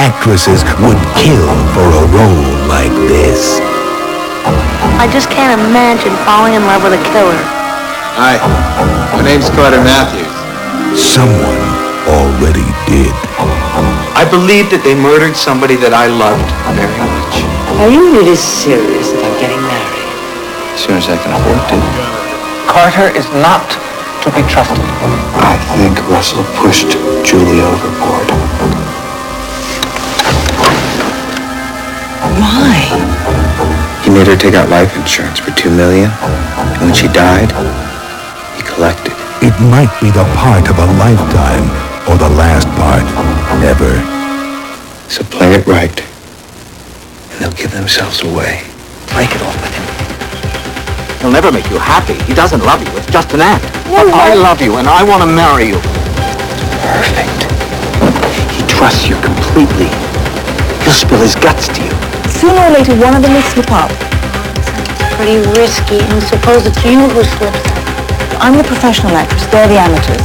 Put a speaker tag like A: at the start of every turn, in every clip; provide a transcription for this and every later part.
A: actresses would kill for a role like this.
B: I just can't imagine falling in love with a killer.
C: Hi, my name's Carter Matthews.
A: Someone already did.
C: I believe that they murdered somebody that I loved very much.
D: Are you really serious about getting married?
C: As soon as I can afford to.
D: Carter is not to be trusted.
C: I think Russell pushed Julie overboard.
D: Why?
C: He made her take out life insurance for $2 million, and when she died, he collected.
A: It might be the part of a lifetime, or the last part ever.
C: So play it right, and they'll give themselves away.
D: Break it off with him.
E: He'll never make you happy. He doesn't love you. It's just an act.
D: Well,
E: I love you, and I want to marry you.
C: Perfect. He trusts you completely. He'll spill his guts to you.
F: Sooner or later, one of them will slip up.
B: It's pretty risky, and suppose it's you who slips up.
F: I'm the professional actress, they're the amateurs.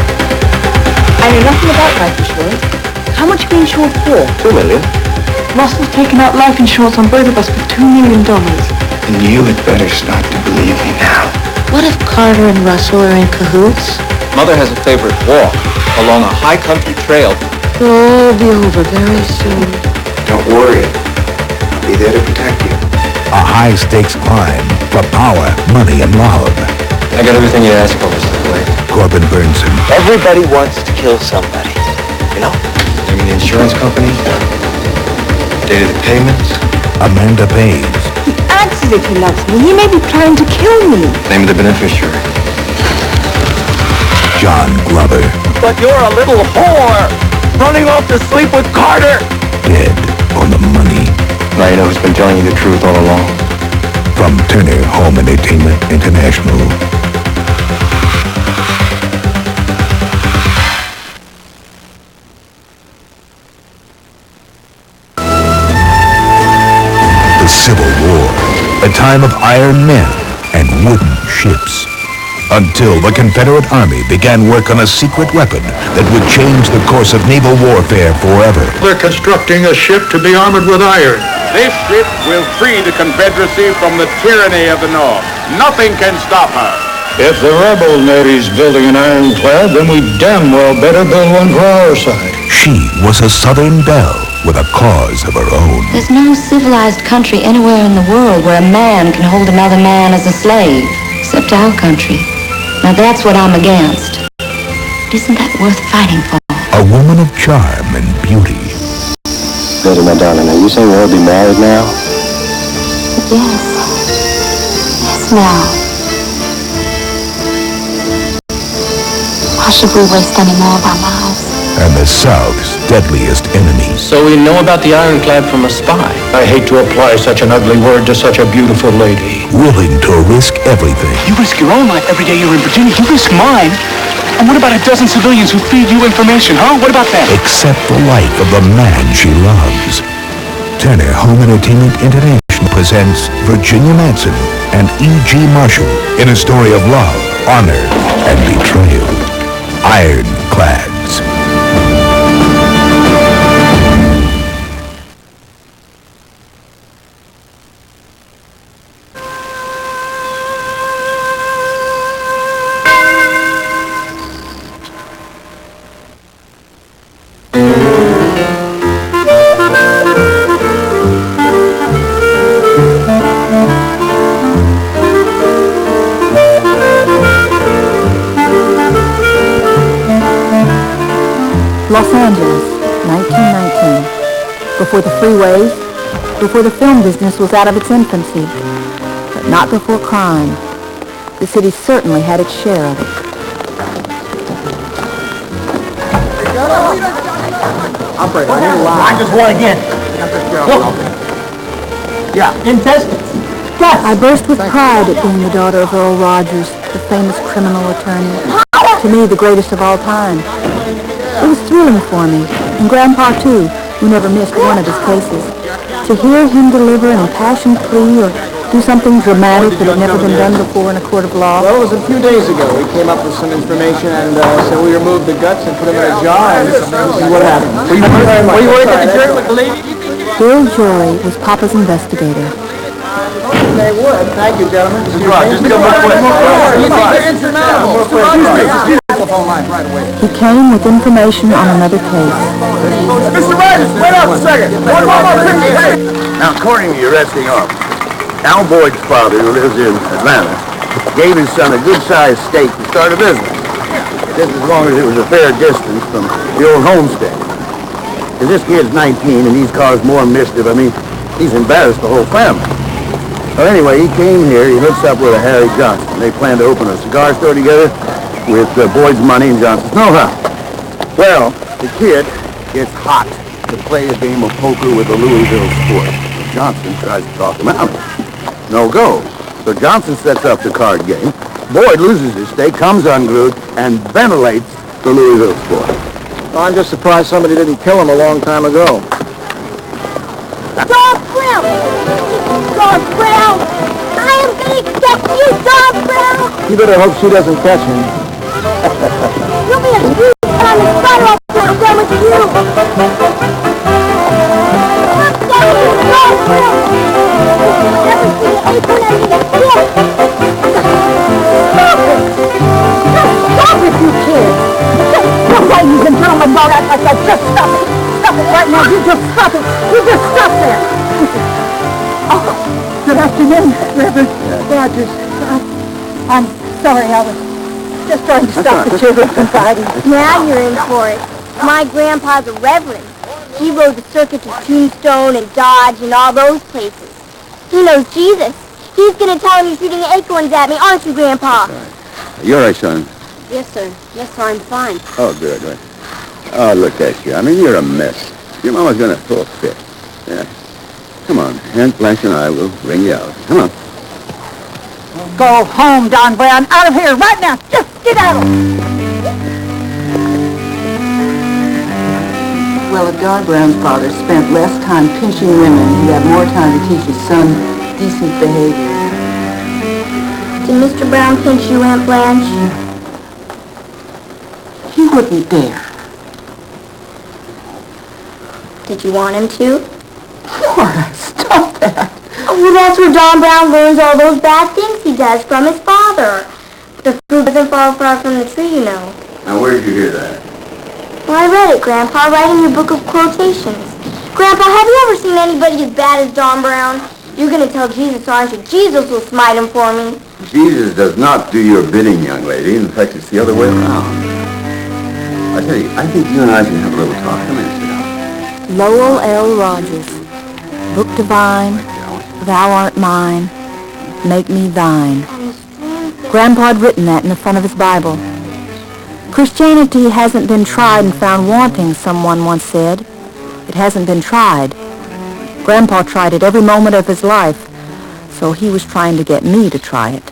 F: I know nothing about life insurance. How much are you insured for?
E: $2 million.
F: Russell's taken out life insurance on both of us for $2 million.
C: And you had better start to believe me now.
B: What if Carter and Russell are in cahoots?
C: Mother has a favorite walk along a high country trail.
B: It'll all be over very soon.
C: Don't worry. I'll be there to protect you.
A: A high-stakes climb for power, money, and love.
C: I got everything you asked for, Mr. Blake.
A: Corbin Burnson,
D: Everybody wants to kill somebody. You know?
C: Name of the insurance company, date of the payments,
A: Amanda Pays,
F: He acts as if he loves me. He may be trying to kill me.
C: name of the beneficiary.
A: John Glover,
E: But you're a little whore, running off to sleep with Carter.
A: dead on the money.
C: Now you know who's been telling you the truth all along.
A: From Turner Home Entertainment International. The Civil War, a time of iron men and wooden ships. Until the Confederate Army began work on a secret weapon that would change the course of naval warfare forever.
G: They're constructing a ship to be armored with iron.
H: This ship will free the Confederacy from the tyranny of the North. Nothing can stop her.
G: If the rebel Navy's building an ironclad, then we damn well better build one for our side.
A: She was a Southern belle with a cause of her own.
I: There's no civilized country anywhere in the world where a man can hold another man as a slave, except our country. Now that's what I'm against. Isn't that worth fighting for?
A: A woman of charm and beauty.
C: Lady, my darling, are you saying we'll be married now?
I: Yes. Yes, now. Why should we waste any more of our lives?
A: And the South's deadliest enemies.
D: So we know about the ironclad from a spy.
G: I hate to apply such an ugly word to such a beautiful lady.
A: Willing to risk everything.
D: You risk your own life every day you're in Virginia. You risk mine. And what about a dozen civilians who feed you information, huh? What about that?
A: Except the life of the man she loves. Turner Home Entertainment International presents Virginia Madsen and E.G. Marshall in a story of love, honor, and betrayal. Ironclads.
F: Los Angeles, 1919. Before the freeways, before the film business was out of its infancy, but not before crime. The city certainly had its share of it.
E: I just won again. Yeah, intestines.
F: I burst with pride at being the daughter of Earl Rogers, the famous criminal attorney. To me, the greatest of all time. It was thrilling for me, and Grandpa, too, who never missed one of his cases. To hear him deliver an impassioned plea or Do something dramatic that had never been done before in a court of law?
E: Well, it was a few days ago. We came up with some information, and so we removed the guts and put them in a jar, and see what happened. Were you working at the jury with the lady?
F: Bill Joy was Papa's investigator.
E: They would. Thank you, gentlemen.
F: He came with information on another case.
E: Mr. Riders, wait up a second. One more picture.
J: Now, according to your arresting officer, Al Boyd's father, who lives in Atlanta, gave his son a good-sized stake to start a business. Just as long as it was a fair distance from the old homestead. Because this kid's 19 and he's caused more mischief. I mean, he's embarrassed the whole family. Well, anyway, he came here, he hooks up with a Harry Johnson. They plan to open a cigar store together with Boyd's money and Johnson's know-how. Well, the kid gets hot to play a game of poker with the Louisville sport. Johnson tries to talk him out. No go. So Johnson sets up the card game. Boyd loses his stake, comes unglued, and ventilates the Louisville sport.
E: Well, I'm just surprised somebody didn't kill him a long time ago.
B: Dog Brown! Dog Brown! I am going to get you, Dog Brown!
E: You better hope she doesn't catch him.
B: You'll be a sweet son and butter up when I'm done with you! I'm getting you, Dog Brown! You'll never see the apron ending again! Stop it! Stop it, you kids! Just ladies and gentlemen don't act like that. Just stop it! Stop it right now! You just stop it! You just stop there! Oh, good afternoon, Reverend Rogers. I'm sorry, I was just trying to stop the children from fighting.
K: Now you're in for it. My grandpa's a reverend. He rode the circuit to Tombstone and Dodge and all those places. He knows Jesus. He's going to tell him you're shooting acorns at me, aren't you, Grandpa?
J: You're right, son.
K: Yes, sir. Yes, sir, I'm fine.
J: Oh, good. Oh, look at you. I mean, you're a mess. Your mama's going to throw a fit. Yeah. Come on. Aunt Blanche and I will bring you out. Come on.
F: Go home, Don Brown. Out of here right now. Just get out.
L: Well, if Don Brown's father spent less time pinching women, he'd have more time to teach his son decent behavior.
K: Did Mr. Brown pinch you, Aunt Blanche?
L: He wouldn't dare.
K: Did you want him to?
L: Laura, stop that.
K: Well, that's where Don Brown learns all those bad things he does from his father. The fruit doesn't fall far from the tree, you know.
J: Now, where did you hear that?
K: Well, I read it, Grandpa, right in your book of quotations. Grandpa, have you ever seen anybody as bad as Don Brown? You're going to tell Jesus, aren't you? Jesus will smite him for me.
J: Jesus does not do your bidding, young lady. In fact, it's the other way around. I tell you, I think you and I should have a little talk. Come in, sit down.
F: Lowell L. Rogers, Book Divine, Thou art mine, make me thine. Grandpa had written that in the front of his Bible. Christianity hasn't been tried and found wanting, someone once said. It hasn't been tried. Grandpa tried it every moment of his life, so he was trying to get me to try it.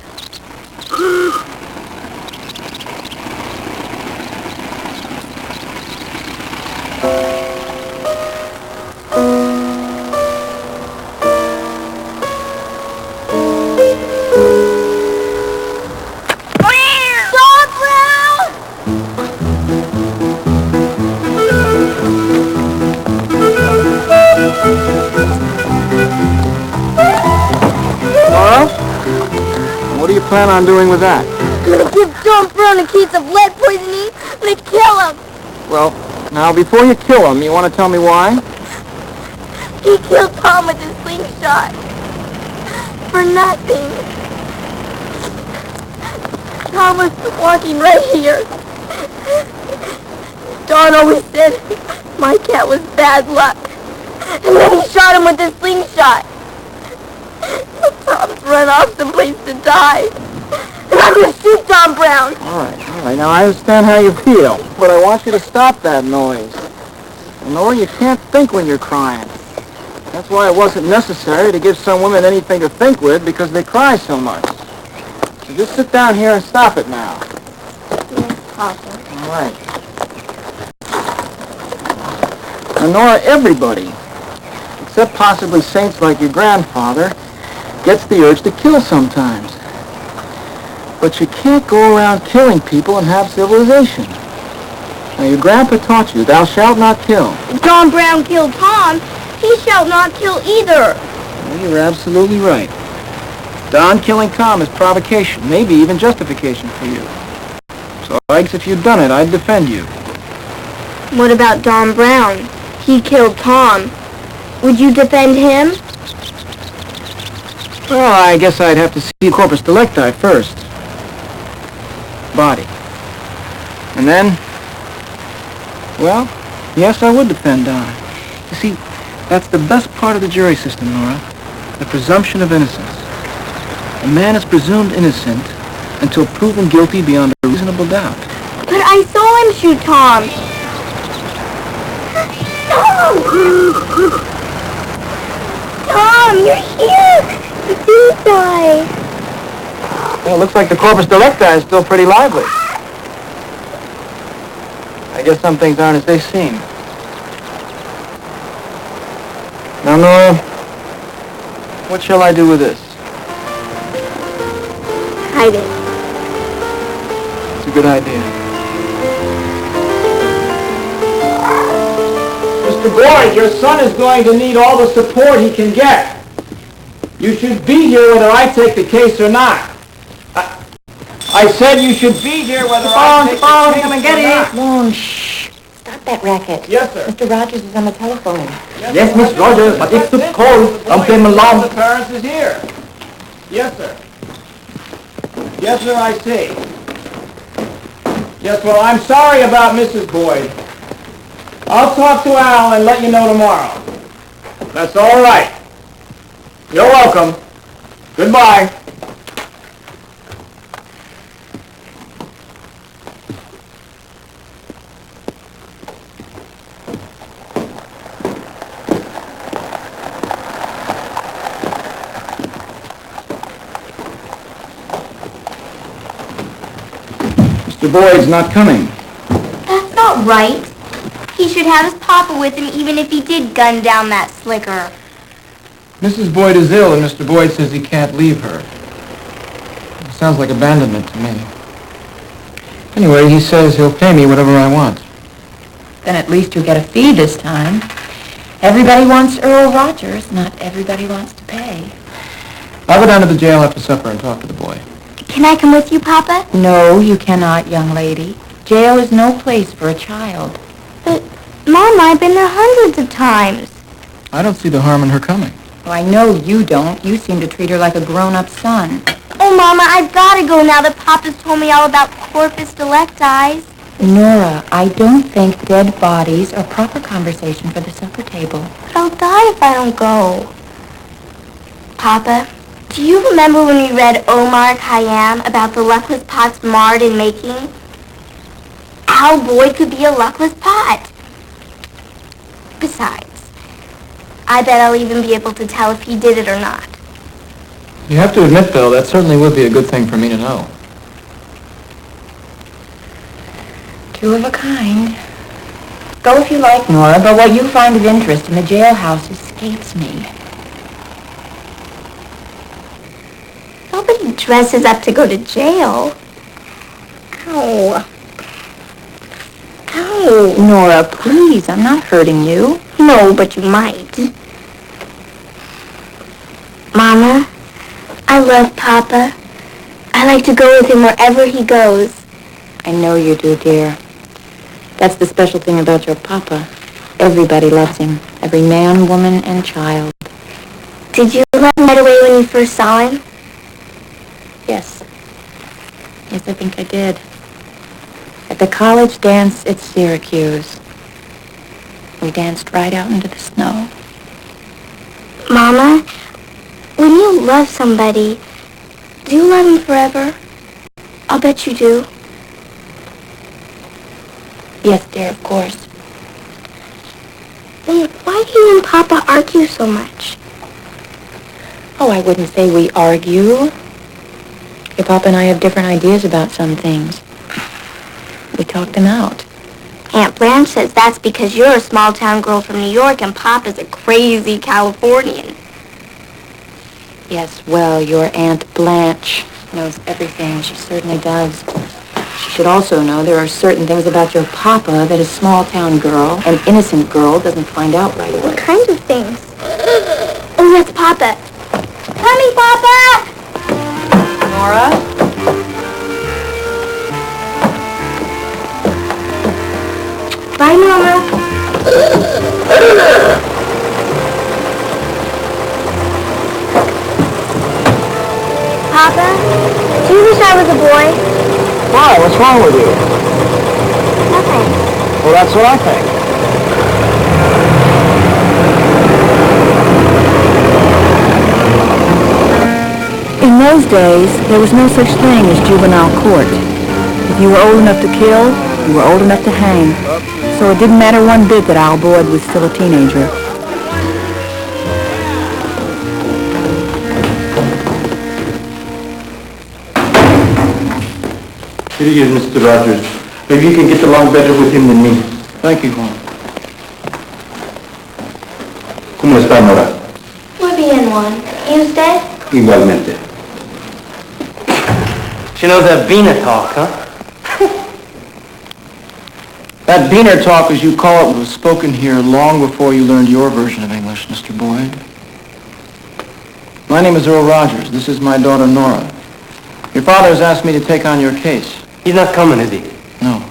E: What do you plan on doing with that?
K: I'm going to give Don Brown a case of lead poisoning. I'm going to kill him.
E: Well, now, before you kill him, you want to tell me why?
K: He killed Tom with his slingshot. For nothing. Tom was walking right here. Don always said my cat was bad luck. And then he shot him with his slingshot. Tom's run off someplace to die. And I'm going to shoot Don Brown.
E: All right. Now, I understand how you feel, but I want you to stop that noise. Nora, you can't think when you're crying. That's why it wasn't necessary to give some women anything to think with, because they cry so much. So just sit down here and stop it now.
K: Yes, Papa.
E: All right. Now, Nora, everybody, except possibly saints like your grandfather, gets the urge to kill sometimes. But you can't go around killing people and have civilization. Now, your grandpa taught you, thou shalt not kill.
K: If John Brown killed Tom, he shall not kill either.
E: Well, you're absolutely right. Don killing Tom is provocation, maybe even justification for you. So I guess if you'd done it, I'd defend you.
K: What about Don Brown? He killed Tom. Would you defend him?
E: Well, I guess I'd have to see the corpus delicti first. Body. And then, well, yes, I would defend Don. You see, that's the best part of the jury system, Nora. The presumption of innocence. A man is presumed innocent until proven guilty beyond a reasonable doubt.
K: But I saw him shoot Tom. Tom, you're here. You didn't die.
E: Well, it looks like the corpus delicti is still pretty lively. I guess some things aren't as they seem. Now, Nora, what shall I do with this?
K: Hide it.
E: It's a good idea. Mr. Boyd, your son is going to need all the support he can get. You should be here whether I take the case or not. I said you should be here whether I take the case
F: come and get it. Long, shh. Stop that racket.
E: Yes, sir.
F: Mr. Rogers is on the telephone.
E: Yes, Miss Rogers, but if the call, come along. The parents is here. Yes, sir. Yes, sir, I see. Yes, well, I'm sorry about Mrs. Boyd. I'll talk to Al and let you know tomorrow. That's all right. You're welcome. Goodbye. Mr. Boyd's not coming.
K: That's not right. He should have his papa with him even if he did gun down that slicker.
E: Mrs. Boyd is ill, and Mr. Boyd says he can't leave her. It sounds like abandonment to me. Anyway, he says he'll pay me whatever I want.
F: Then at least you'll get a fee this time. Everybody wants Earl Rogers. Not everybody wants to pay.
E: I'll go down to the jail after supper and talk to the boy.
K: Can I come with you, Papa?
F: No, you cannot, young lady. Jail is no place for a child.
K: But, Mama, I've been there hundreds of times.
E: I don't see the harm in her coming.
F: Oh, I know you don't. You seem to treat her like a grown-up son.
K: Oh, Mama, I've got to go now that Papa's told me all about corpus delicti.
F: Nora, I don't think dead bodies are proper conversation for the supper table.
K: But I'll die if I don't go. Papa, do you remember when we read Omar Khayyam about the luckless pots marred in making? Al Boyd could be a luckless pot. Besides, I bet I'll even be able to tell if he did it or not.
E: You have to admit, Bill, that certainly would be a good thing for me to know.
F: Two of a kind. Go if you like, Nora, but what you find of interest in the jailhouse escapes me.
K: Nobody dresses up to go to jail. Ow. Ow.
F: Nora, please, I'm not hurting you.
K: No, but you might. Mama, I love Papa. I like to go with him wherever he goes.
F: I know you do, dear. That's the special thing about your Papa. Everybody loves him. Every man, woman, and child.
K: Did you love him right away when you first saw him?
F: Yes. Yes, I think I did. At the college dance at Syracuse. We danced right out into the snow.
K: Mama, when you love somebody, do you love him forever? I'll bet you do.
F: Yes, dear, of course.
K: Then why do you and Papa argue so much?
F: Oh, I wouldn't say we argue. Your Papa and I have different ideas about some things. We talk them out.
K: Aunt Blanche says that's because you're a small-town girl from New York and Papa's a crazy Californian.
I: Yes, well, your Aunt Blanche knows everything. She certainly does. She should also know there are certain things about your papa that a small-town girl, an innocent girl, doesn't find out right away.
K: What kinds of things? Oh, that's Papa. Coming, Papa!
I: Nora?
K: Bye, Mama. Papa, do you wish I was a boy?
E: Why? What's wrong with you?
K: Nothing.
E: Well, that's what I think.
F: In those days, there was no such thing as juvenile court. If you were old enough to kill, you were old enough to hang. So it didn't matter one bit that Al Boyd was still a teenager.
M: Here he is, Mr. Rogers. Maybe you can get along better with him than me.
E: Thank you, Juan.
M: ¿Cómo está, Nora?
K: Muy bien, Juan. ¿Y usted?
M: Igualmente.
E: She knows that Beaner talk, huh? That Beaner talk, as you call it, was spoken here long before you learned your version of English, Mr. Boyd. My name is Earl Rogers. This is my daughter, Nora. Your father has asked me to take on your case.
N: He's not coming, is he?
E: No.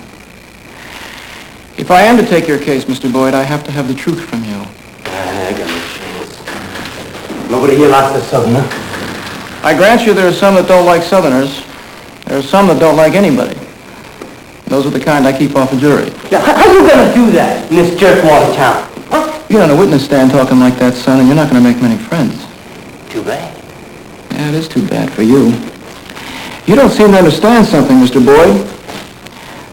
E: If I am to take your case, Mr. Boyd, I have to have the truth from you.
N: I got no chance. Nobody here likes the Southerner.
E: I grant you there are some that don't like Southerners. There are some that don't like anybody. Those are the kind I keep off a jury.
N: Now, how you gonna do that in this jerkwater town?
E: You get on a witness stand talking like that, son, and you're not going to make many friends.
N: Too bad.
E: Yeah, it is too bad for you. You don't seem to understand something, Mr. Boyd.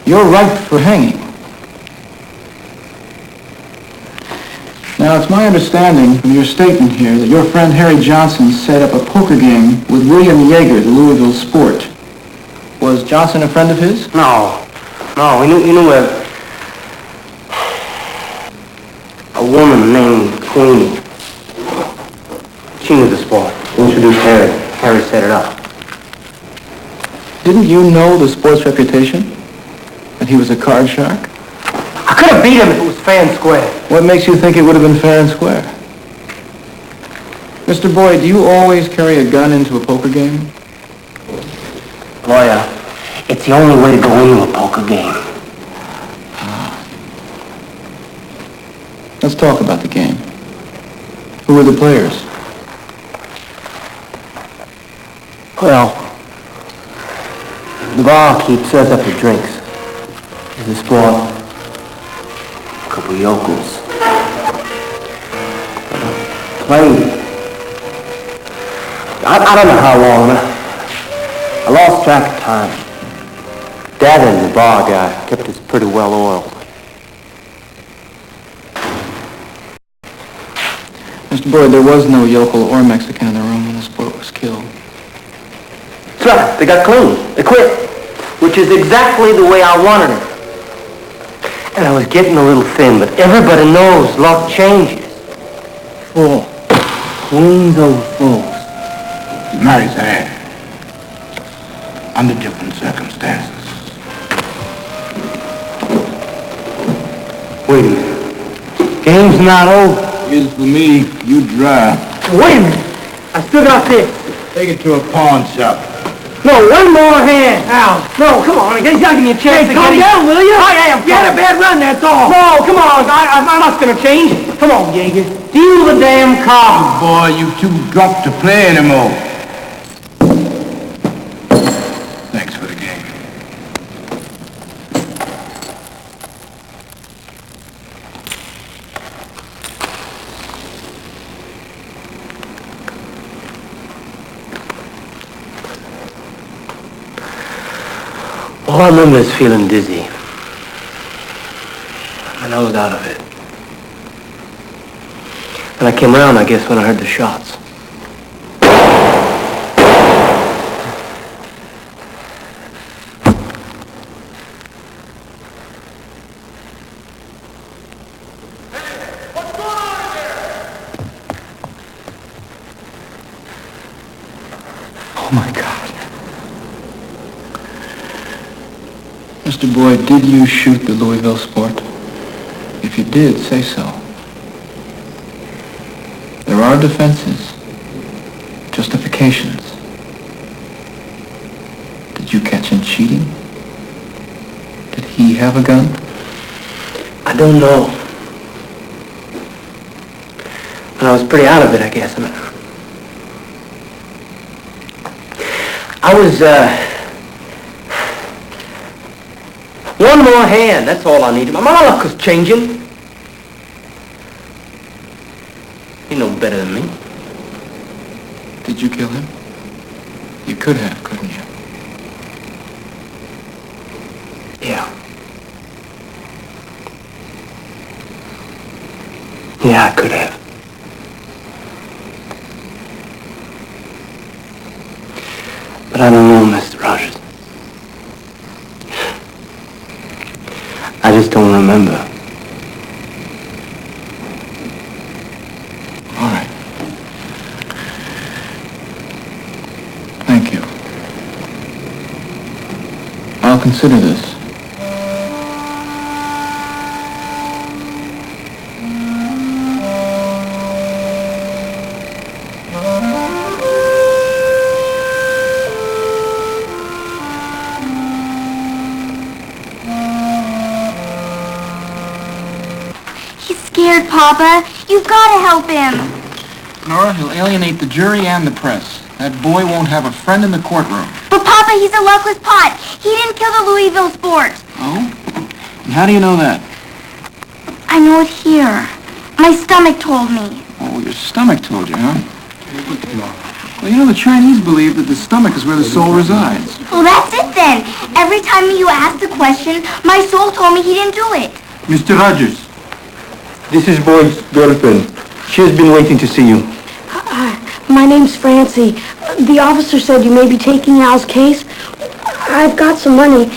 E: You're ripe for hanging. Now, it's my understanding from your statement here that your friend Harry Johnson set up a poker game with William Yeager, the Louisville sport. Was Johnson a friend of his?
N: No. No, he knew a woman named Queenie. She knew the sport. Introduced Harry. Harry set it up.
E: Didn't you know the sport's reputation? That he was a card shark?
N: I could have beat him if it was fair and square.
E: What makes you think it would have been fair and square? Mr. Boyd, do you always carry a gun into a poker game?
N: Lawyer, it's the only way to go into a poker game.
E: Let's talk about the game. Who are the players?
N: Well, the barkeep serves up the drinks. There's a sport. A couple of yokels. Played. I don't know how long. I lost track of time. Dad and the bar guy kept us pretty well oiled.
E: Mr. Boyd, there was no yokel or Mexican in the room when the sport was killed.
N: That's right. They got clean. They quit. Which is exactly the way I wanted it. And I was getting a little thin, but everybody knows luck changes. Fool. Queens over fools.
J: Nice, eh? Under different circumstances.
N: Wait a minute. Game's not over.
J: Is for me, you drive.
N: Wait a minute. I still got this.
J: Take it to a pawn shop.
N: No, one more hand. Al, no, come on. You gotta give me a chance to get it. Calm down, will you? I am. You had a bad run, that's all. No, come on. I'm not gonna change. Come on, Yeager. Deal the damn car.
J: Boy, you too drunk to play anymore. Thanks for the game.
N: All I remember is feeling dizzy. And I was out of it. And I came around, I guess, when I heard the shots.
E: Oh, my God. Mr. Boyd, did you shoot the Louisville Sport? If you did, say so. There are defenses, justifications. Did you catch him cheating? Did he have a gun?
N: I don't know. But I was pretty out of it, I guess. I was, one more hand, that's all I needed. My luck was changing. You're no better than me.
E: Did you kill him? You could have, couldn't you?
N: Yeah. Yeah, I could have. But I don't know, Mr. Rogers. I just don't remember.
E: All right. Thank you. I'll consider this.
K: Papa, you've got to help him.
E: Nora, he'll alienate the jury and the press. That boy won't have a friend in the courtroom.
K: But Papa, he's a luckless pot. He didn't kill the Louisville Sport.
E: Oh? And how do you know that?
K: I know it here. My stomach told me.
E: Oh, your stomach told you, huh? Well, you know, the Chinese believe that the stomach is where the soul resides.
K: Well, that's it then. Every time you asked the question, my soul told me he didn't do it.
M: Mr. Rogers, this is Boyd's girlfriend. She has been waiting to see you.
B: My name's Francie. The officer said you may be taking Al's case. I've got some money.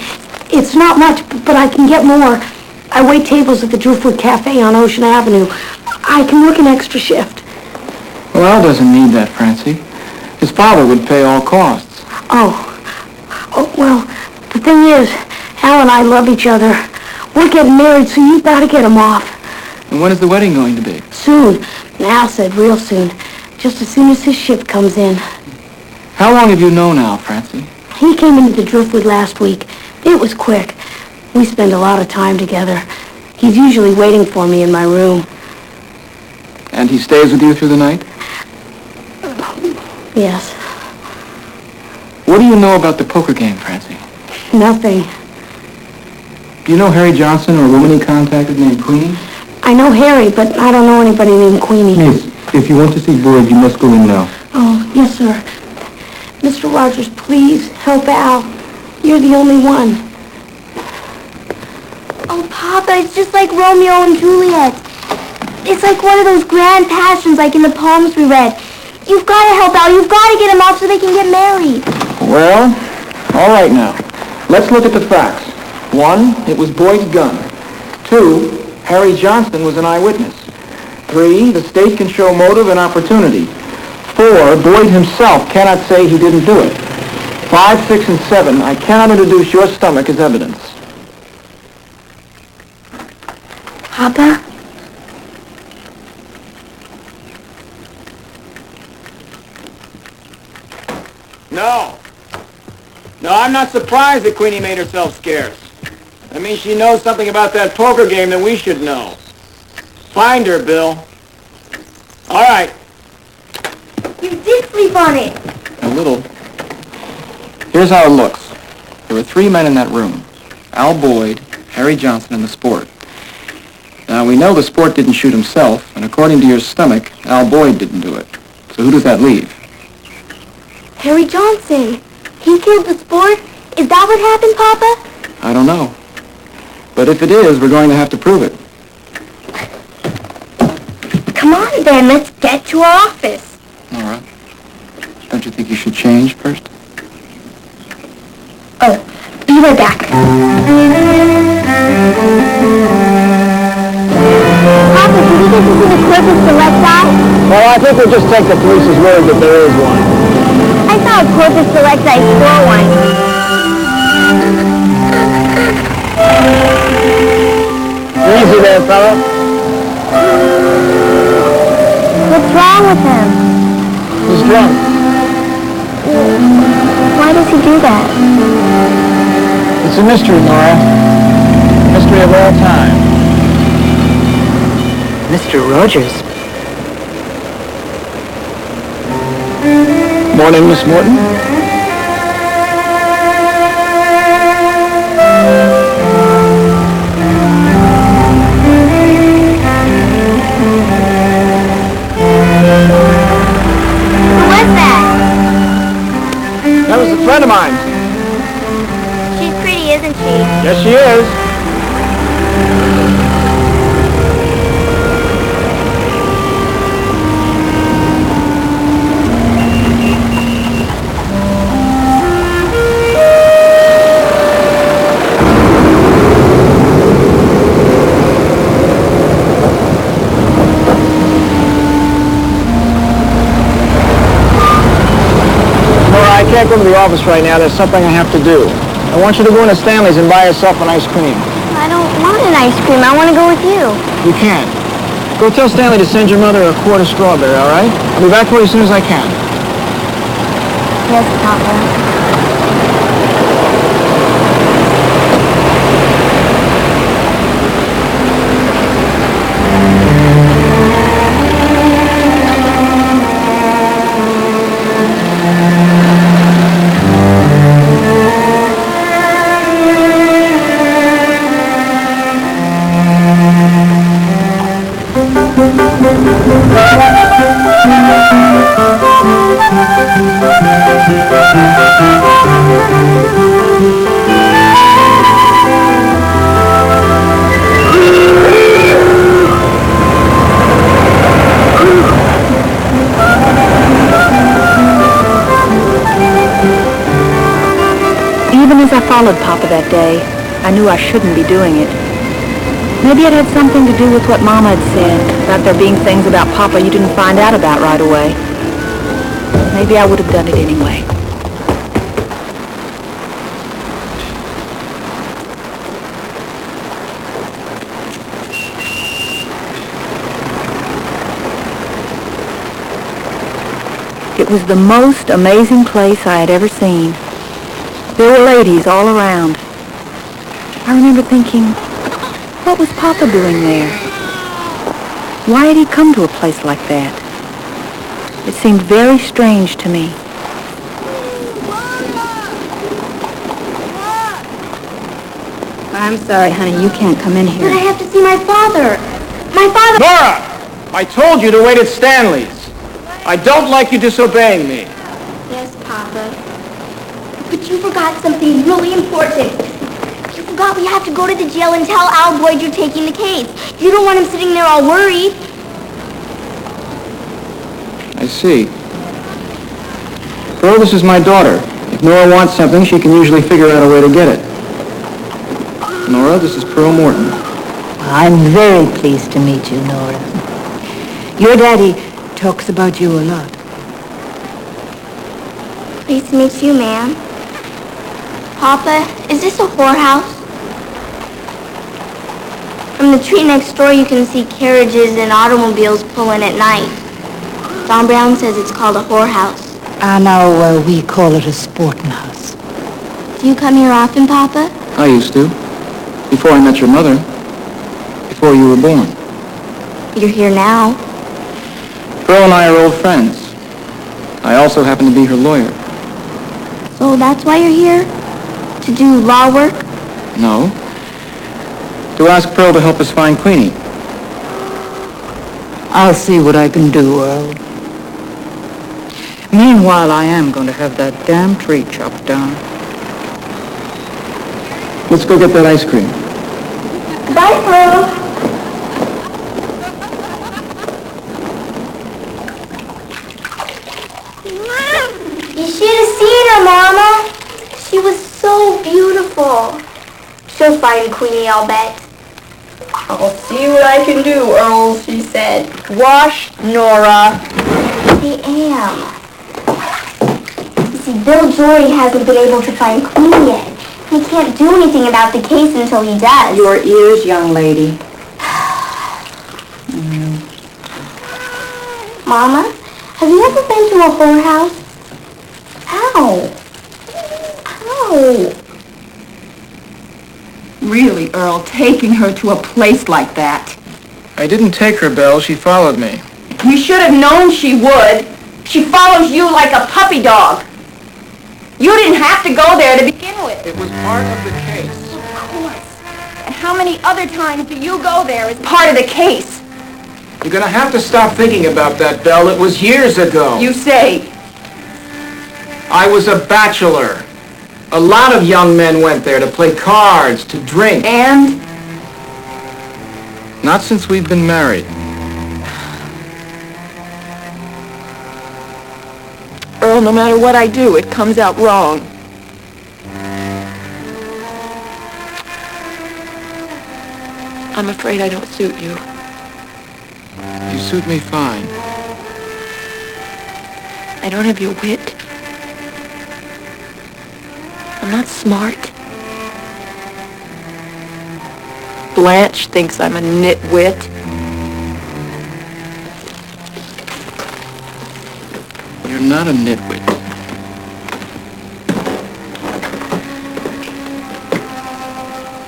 B: It's not much, but I can get more. I wait tables at the Driftwood Cafe on Ocean Avenue. I can work an extra shift.
E: Well, Al doesn't need that, Francie. His father would pay all costs.
B: Oh, well, the thing is, Al and I love each other. We're getting married, so you've got to get him off.
E: And when is the wedding going to be?
B: Soon. Al said real soon. Just as soon as his ship comes in.
E: How long have you known Al, Francie?
B: He came into the Driftwood last week. It was quick. We spend a lot of time together. He's usually waiting for me in my room.
E: And he stays with you through the night?
B: Yes.
E: What do you know about the poker game, Francie?
B: Nothing.
E: Do you know Harry Johnson or a woman he contacted named Queenie?
B: I know Harry, but I don't know anybody named Queenie.
M: Miss, if you want to see Boyd, you must go in now.
B: Oh, yes, sir. Mr. Rogers, please help Al. You're the only one.
K: Oh, Papa, it's just like Romeo and Juliet. It's like one of those grand passions like in the poems we read. You've got to help Al. You've got to get him off so they can get married.
E: Well, all right now. Let's look at the facts. 1, it was Boyd's gun. 2, Harry Johnson was an eyewitness. 3, the state can show motive and opportunity. 4, Boyd himself cannot say he didn't do it. 5, 6, and 7, I cannot introduce your stomach as evidence.
K: Papa?
J: No, I'm not surprised that Queenie made herself scarce. That means she knows something about that poker game that we should know. Find her, Bill. All right.
K: You did sleep on it.
E: A little. Here's how it looks. There were 3 men in that room. Al Boyd, Harry Johnson, and the Sport. Now, we know the Sport didn't shoot himself, and according to your stomach, Al Boyd didn't do it. So who does that leave?
K: Harry Johnson. He killed the Sport? Is that what happened, Papa?
E: I don't know. But if it is, we're going to have to prove it.
K: Come on, then. Let's get to our office.
E: All right. Don't you think you should change first?
K: Oh, be right back. Papa, do you think this is an equivalent to Left Eye?
J: Well, I think we'll just take the police's word that there is one.
K: I saw a Corpus Delecti store once.
E: Easy there, fella.
K: What's wrong with him?
E: He's drunk.
K: Why does he do that?
E: It's a mystery, Nora. Mystery of all time.
L: Mr. Rogers.
E: Morning, Miss Morton.
K: Who was that?
E: That was a friend of mine.
K: She's pretty, isn't she?
E: Yes, she is. I can't go to the office right now. There's something I have to do. I want you to go into Stanley's and buy yourself an ice cream.
K: I don't want an ice cream. I want to go with you.
E: You can't. Go tell Stanley to send your mother a quart of strawberry, all right? I'll be back for you as soon as I can.
K: Yes, Papa.
F: Even as I followed Papa that day, I knew I shouldn't be doing it. Maybe it had something to do with what Mama had said, about there being things about Papa you didn't find out about right away. Maybe I would have done it anyway. It was the most amazing place I had ever seen. There were ladies all around. I remember thinking, what was Papa doing there? Why had he come to a place like that? It seemed very strange to me.
I: I'm sorry, honey, you can't come in here.
K: But I have to see my father. My father...
E: Nora! I told you to wait at Stanley's. I don't like you disobeying me.
K: Yes, Papa. But you forgot something really important. You forgot we have to go to the jail and tell Al Boyd you're taking the case. You don't want him sitting there all worried.
E: I see. Pearl, this is my daughter. If Nora wants something, she can usually figure out a way to get it. Nora, this is Pearl Morton.
L: I'm very pleased to meet you, Nora. Your daddy talks about you a lot.
K: Pleased to meet you, ma'am. Papa, is this a whorehouse? From the tree next door, you can see carriages and automobiles pulling at night. Don Brown says it's called a whorehouse.
L: Now, we call it a sporting house.
K: Do you come here often, Papa?
E: I used to. Before I met your mother. Before you were born.
K: You're here now.
E: Pearl and I are old friends. I also happen to be her lawyer.
K: So that's why you're here? To do law work?
E: No. To ask Pearl to help us find Queenie.
L: I'll see what I can do, Earl. Meanwhile, I am going to have that damn tree chopped down.
E: Let's go get that ice cream.
K: Bye, Pearl. You should have seen her, Mama. She was so beautiful. She'll find Queenie, I'll bet.
O: I'll see what I can do, Earl, she said. Wash, Nora.
K: I am. See, Bill Jory hasn't been able to find Queen yet. He can't do anything about the case until he does.
I: Your ears, young lady.
K: Mama, have you ever been to a whorehouse? Ow. Ow.
L: Really, Earl, taking her to a place like that.
E: I didn't take her, Belle. She followed me.
L: You should have known she would. She follows you like a puppy dog. You didn't have to go there to begin with.
E: It was part of the case.
L: Of course. And how many other times do you go there as part of the case?
E: You're gonna have to stop thinking about that, Belle. It was years ago.
L: You say.
E: I was a bachelor. A lot of young men went there to play cards, to drink.
L: And?
E: Not since we've been married.
L: Earl, no matter what I do, it comes out wrong. I'm afraid I don't suit you.
E: You suit me fine.
L: I don't have your wit. I'm not smart. Blanche thinks I'm a nitwit.
E: You're not a nitwit.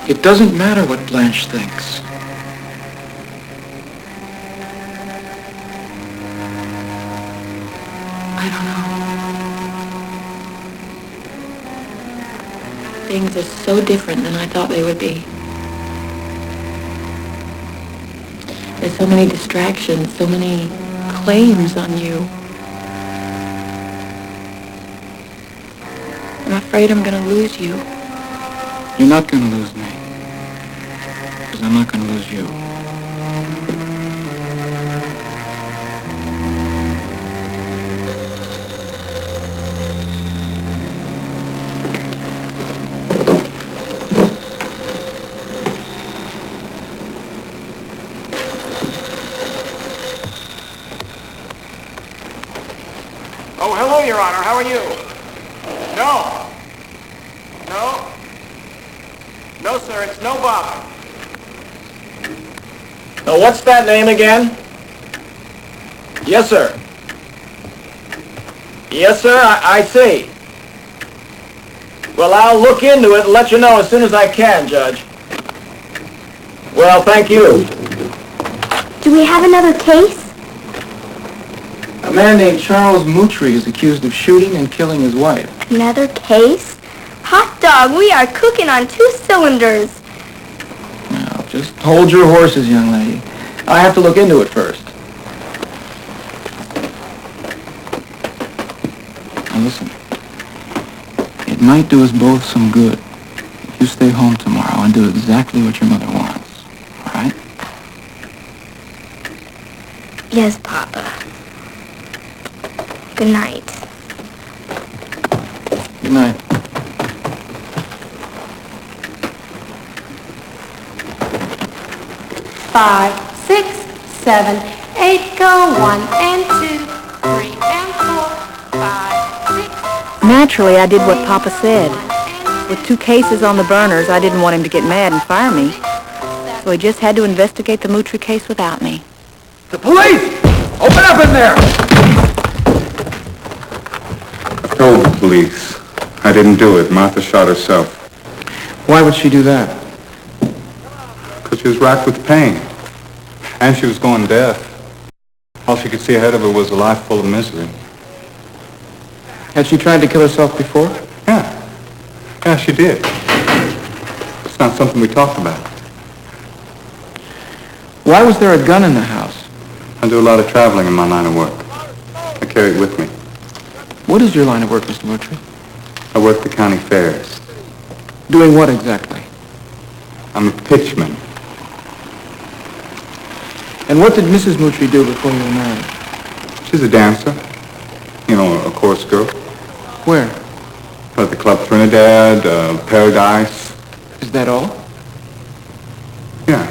E: It doesn't matter what Blanche thinks.
L: I don't know. Things are so different than I thought they would be. There's so many distractions, so many claims on you. I'm afraid I'm going to lose you.
E: You're not going to lose me. Because I'm not going to lose you.
H: Oh, hello, Your Honor. How are you? No. No? No, sir. It's no bother.
E: Now, what's that name again? Yes, sir. Yes, sir, I see. Well, I'll look into it and let you know as soon as I can, Judge. Well, thank you.
K: Do we have another case?
E: A man named Charles Moutry is accused of shooting and killing his wife.
K: Another case? Hot dog, we are cooking on 2 cylinders.
E: Now, just hold your horses, young lady. I have to look into it first. Now listen. It might do us both some good if you stay home tomorrow and do exactly what your mother wants. All right?
K: Yes, Papa. Good night.
E: Good night.
P: Five, 6, 7, 8, go 1 and 2, 3 and 4, 5, 6.
F: Naturally, I did what Papa said. With 2 cases on the burners, I didn't want him to get mad and fire me. So he just had to investigate the Moutry case without me.
J: The police! Open up in there!
Q: I've told the police. I didn't do it. Martha shot herself.
E: Why would she do that?
Q: Because she was racked with pain. And she was going deaf. All she could see ahead of her was a life full of misery.
E: Had she tried to kill herself before?
Q: Yeah. Yeah, she did. It's not something we talked about.
E: Why was there a gun in the house?
Q: I do a lot of traveling in my line of work. I carry it with me.
E: What is your line of work, Mr. Moutry?
Q: I work the county fairs.
E: Doing what exactly?
Q: I'm a pitchman.
E: And what did Mrs. Moutry do before you were married?
Q: She's a dancer. You know, a chorus girl.
E: Where?
Q: At the Club Trinidad, Paradise.
E: Is that all?
Q: Yeah.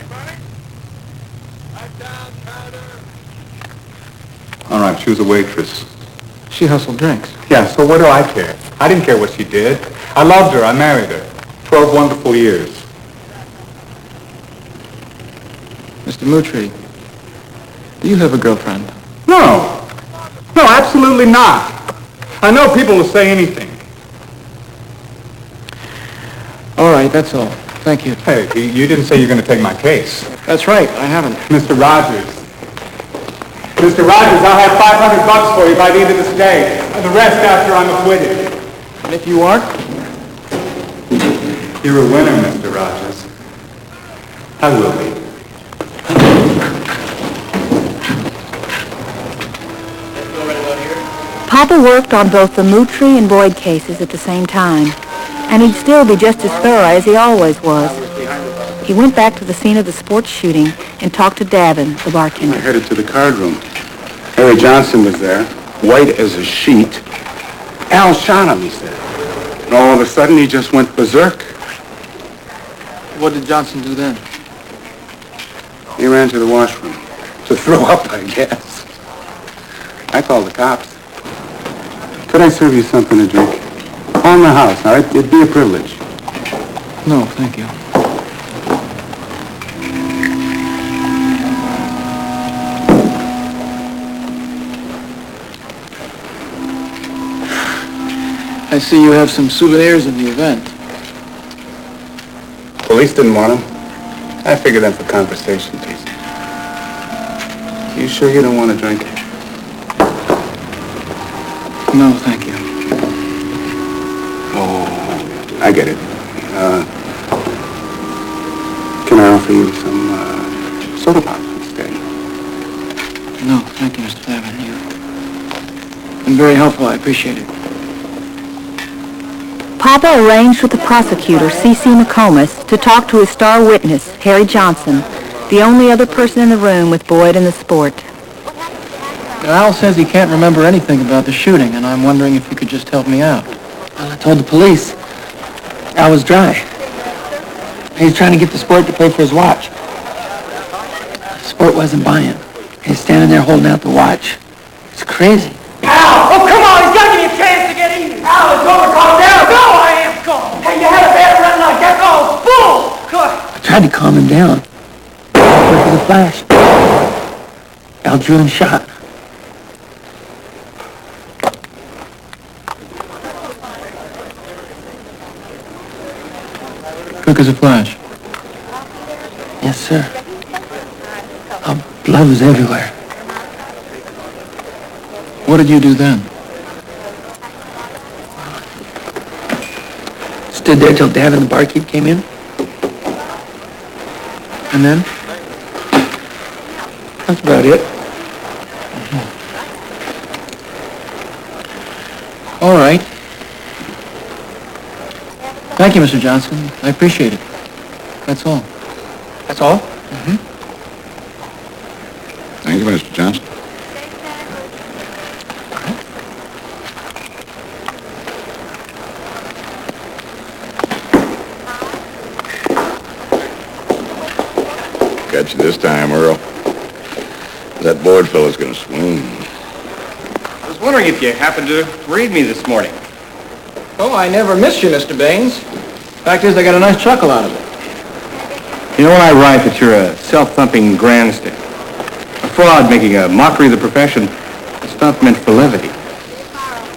Q: All right, she was a waitress.
E: She hustled drinks.
Q: Yeah, so what do I care? I didn't care what she did. I loved her. I married her. 12 wonderful years.
E: Mr. Moultrie, do you have a girlfriend?
Q: No. No, absolutely not. I know people will say anything.
E: All right, that's all. Thank you.
Q: Hey, you didn't say you're going to take my case.
E: That's right, I haven't.
Q: Mr. Rogers. Mr. Rogers, I'll have $500 for you by the end of this day. And the rest after I'm acquitted.
E: And if you aren't?
Q: You're a winner, Mr. Rogers. I will be.
F: Papa worked on both the Moultrie and Boyd cases at the same time, and he'd still be just as thorough as he always was. He went back to the scene of the sports shooting and talked to Davin, the bartender.
R: I headed to the card room. Harry Johnson was there, white as a sheet. Al shot him, he said. And all of a sudden, he just went berserk.
E: What did Johnson do then?
R: He ran to the washroom. To throw up, I guess. I called the cops. Could I serve you something to drink? On the house, all right? It'd be a privilege.
E: No, thank you. I see you have some souvenirs of the event.
R: Police didn't want them. I figured them for conversation pieces. You sure you don't want to drink?
E: No, thank you.
R: Oh, I get it. Can I offer you some soda pop instead?
E: No, thank you, Mr. Davin. You've been very helpful. I appreciate it.
F: Papa arranged with the prosecutor, C.C. McComas, to talk to his star witness, Harry Johnson, the only other person in the room with Boyd and the sport.
E: Now, Al says he can't remember anything about the shooting, and I'm wondering if you could just help me out.
N: Well, I told the police. Al was dry. He was trying to get the sport to pay for his watch. The sport wasn't buying. He's standing there holding out the watch. It's crazy.
L: Al! Oh, come on! He's got to give me a chance to get even! Al, it's over! Calm down! No, I am calm! Hey, you had a bad run like that? Oh, bull! God!
N: I tried to calm him down. Quick as a flash. Al drew and shot.
E: Quick as a flash.
N: Yes, sir. Blood was everywhere.
E: What did you do then?
N: Stood there till Davin, the barkeep, came in.
E: And then?
N: That's about it.
E: All right. Thank you, Mr. Johnson. I appreciate it. That's all.
N: That's all?
E: Mm-hmm.
R: Thank you, Mr. Johnson.
J: Got you this time, Earl. That Boyd fellow's gonna swoon.
H: I was wondering if you happened to read me this morning.
E: Oh, I never missed you, Mr. Baines. Fact is, I got a nice chuckle out of it.
H: You know when I write that you're a self-thumping grandstand, a fraud making a mockery of the profession, it's not meant for levity.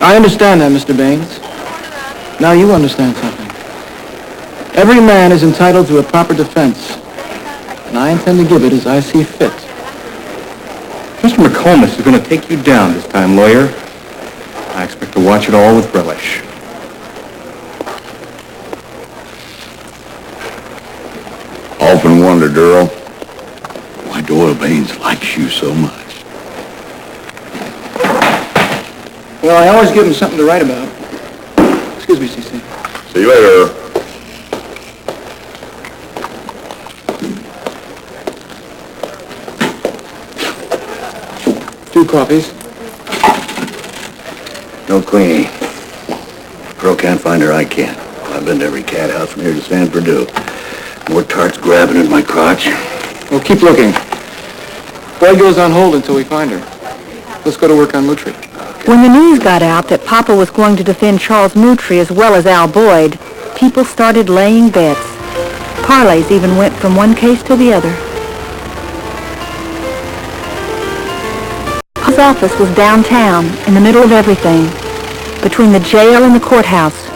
E: I understand that, Mr. Baines. Now you understand something. Every man is entitled to a proper defense, and I intend to give it as I see fit.
H: Mr. McComas is going to take you down this time, lawyer. I expect to watch it all with relish.
J: Often wondered, Earl, why Doyle Baines likes you so much.
E: Well, I always give him something to write about. Excuse me, C.C.
J: See you later, Earl.
E: Two coffees.
J: No Queenie. Girl can't find her, I can't. I've been to every cat house from here to San Perdue. More tarts grabbing at my crotch.
E: Well, keep looking. Boyd goes on hold until we find her. Let's go to work on Moultrie.
F: When the news got out that Papa was going to defend Charles Moultrie as well as Al Boyd, people started laying bets. Parlays even went from one case to the other. Papa's office was downtown, in the middle of everything, between the jail and the courthouse,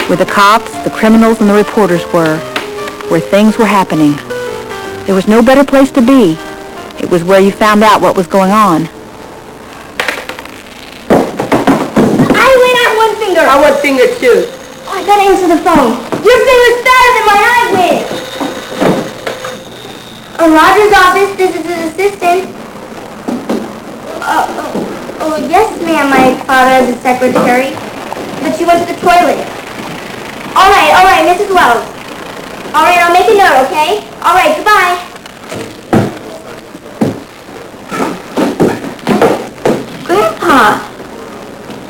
F: where the cops, the criminals, and the reporters were, where things were happening. There was no better place to be. It was where you found out what was going on.
K: I went out one finger.
L: I want finger too.
K: Oh, I gotta answer the phone. Your finger's fatter than my eyelid. Roger's office, this is his assistant. Yes, ma'am, my father is a secretary. But she went to the toilet. All right, Mrs. Wells. All right, I'll make a note, okay? All right, goodbye. Grandpa,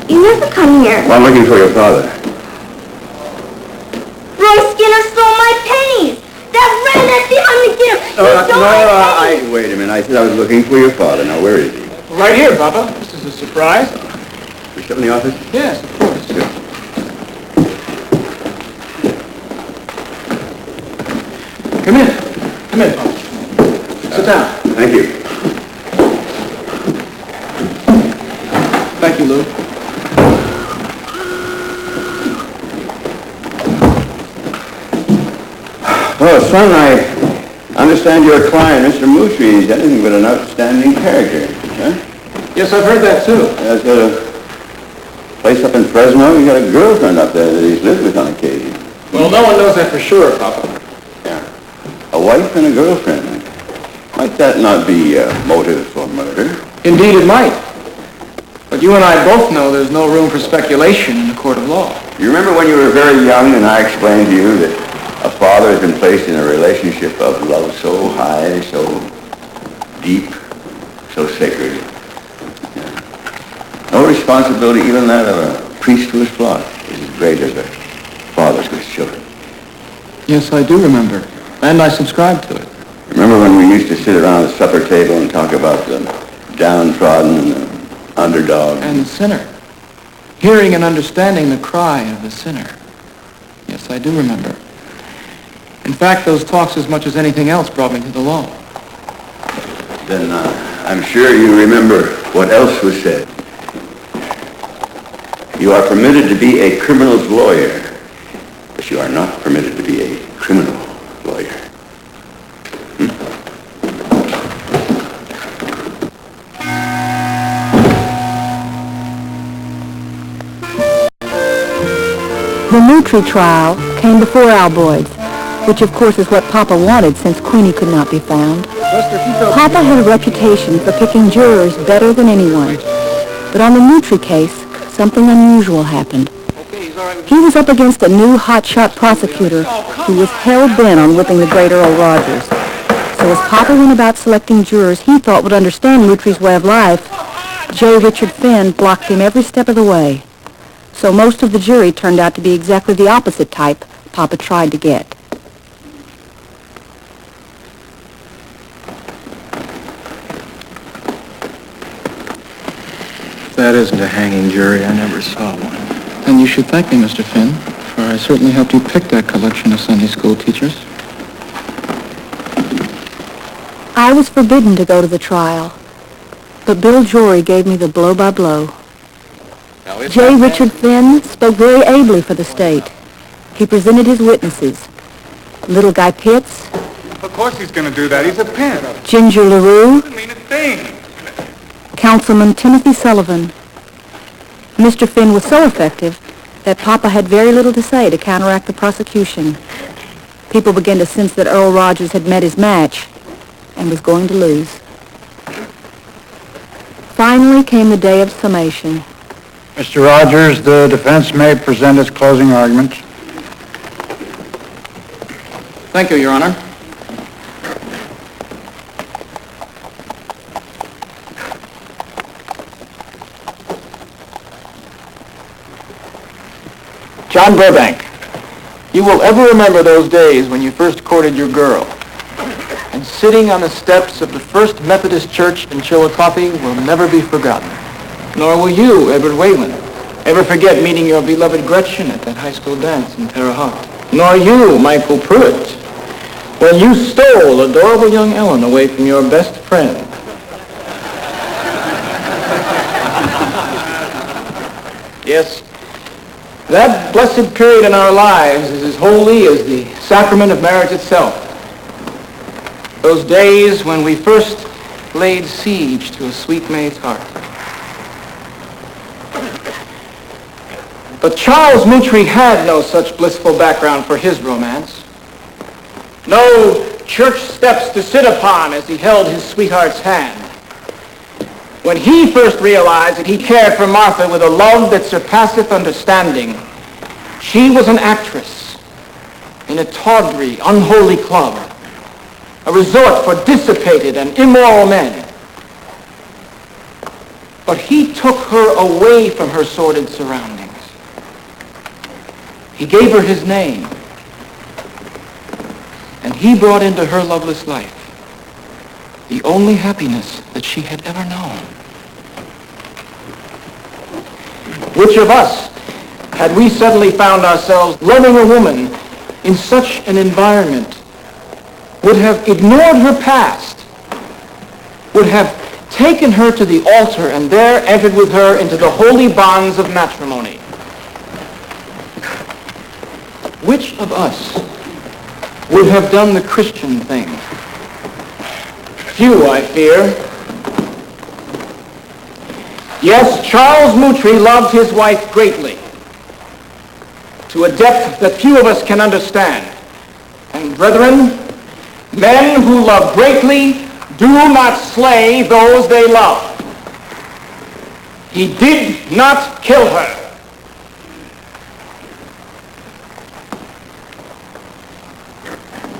K: you never come here.
J: I'm looking for your father.
K: Roy Skinner stole my pennies. That redneck behind the gear.
J: Wait a minute. I said I was looking for your father. Now, where is he?
H: Right here, Papa. This is a surprise.
J: We still in the office?
H: Yes, of course.
J: Good.
H: Come in, Papa. Sit down.
J: Thank you.
H: Thank you, Lou.
J: Well, son, I understand your client, Mr. Moultrie, is anything but an outstanding character, huh?
H: Yes, I've heard that, too.
J: There's a place up in Fresno. He's got a girlfriend up there that he's lived with on occasion.
H: Well, no one knows that for sure, Papa.
J: Yeah. A wife and a girlfriend. Might that not be a motive for murder?
H: Indeed, it might. But you and I both know there's no room for speculation in the court of law.
J: You remember when you were very young and I explained to you that a father has been placed in a relationship of love so high, so deep, so sacred. Yeah. No responsibility, even that of a priest to his flock, is as great as a father to his children.
H: Yes, I do remember. And I subscribe to it.
J: Remember when we used to sit around the supper table and talk about the downtrodden and the underdog?
H: And the sinner. Hearing and understanding the cry of the sinner. Yes, I do remember. In fact, those talks, as much as anything else, brought me to the law.
J: Then I'm sure you remember what else was said. You are permitted to be a criminal's lawyer, but you are not permitted to be a criminal lawyer.
F: The Moultrie trial came before Al Boyd's, which of course is what Papa wanted since Queenie could not be found. Papa had a reputation for picking jurors better than anyone. But on the Moultrie case, something unusual happened. He was up against a new hotshot prosecutor who was hell-bent on whipping the great Earl Rogers. So as Papa went about selecting jurors he thought would understand Moutrie's way of life, J. Richard Finn blocked him every step of the way. So most of the jury turned out to be exactly the opposite type Papa tried to get.
E: If that isn't a hanging jury, I never saw one.
H: Then you should thank me, Mr. Finn, for I certainly helped you pick that collection of Sunday school teachers.
F: I was forbidden to go to the trial, but Bill Jory gave me the blow-by-blow. J. Richard Finn spoke very ably for the state. He presented his witnesses. Little Guy Pitts.
Q: Of course he's going to do that. He's a pimp.
F: Ginger LaRue.
Q: Doesn't mean a thing.
F: Councilman Timothy Sullivan. Mr. Finn was so effective that Papa had very little to say to counteract the prosecution. People began to sense that Earl Rogers had met his match and was going to lose. Finally came the day of summation.
S: Mr. Rogers, the defense may present its closing arguments.
H: Thank you, Your Honor. John Burbank, you will ever remember those days when you first courted your girl. And sitting on the steps of the First Methodist Church in Chillicothe will never be forgotten. Nor will you, Edward Whalen, ever forget meeting your beloved Gretchen at that high school dance in Terre Haute. Nor you, Michael Pruitt, when you stole adorable young Ellen away from your best friend. Yes, that blessed period in our lives is as holy as the sacrament of marriage itself. Those days when we first laid siege to a sweet maid's heart. But Charles Moultrie had no such blissful background for his romance. No church steps to sit upon as he held his sweetheart's hand. When he first realized that he cared for Martha with a love that surpasseth understanding, she was an actress in a tawdry, unholy club, a resort for dissipated and immoral men. But he took her away from her sordid surroundings. He gave her his name, and he brought into her loveless life the only happiness that she had ever known. Which of us, had we suddenly found ourselves loving a woman in such an environment, would have ignored her past, would have taken her to the altar and there entered with her into the holy bonds of matrimony? Which of us would have done the Christian thing? Few, I fear. Yes, Charles Moultrie loved his wife greatly, to a depth that few of us can understand. And brethren, men who love greatly do not slay those they love. He did not kill her.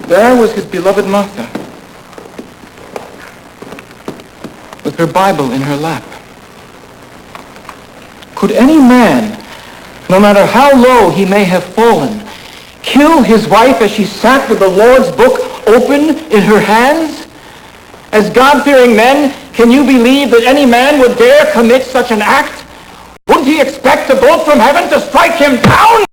H: There was his beloved Martha, with her Bible in her lap. Could any man, no matter how low he may have fallen, kill his wife as she sat with the Lord's book open in her hands? As God-fearing men, can you believe that any man would dare commit such an act? Wouldn't he expect a bolt from heaven to strike him down?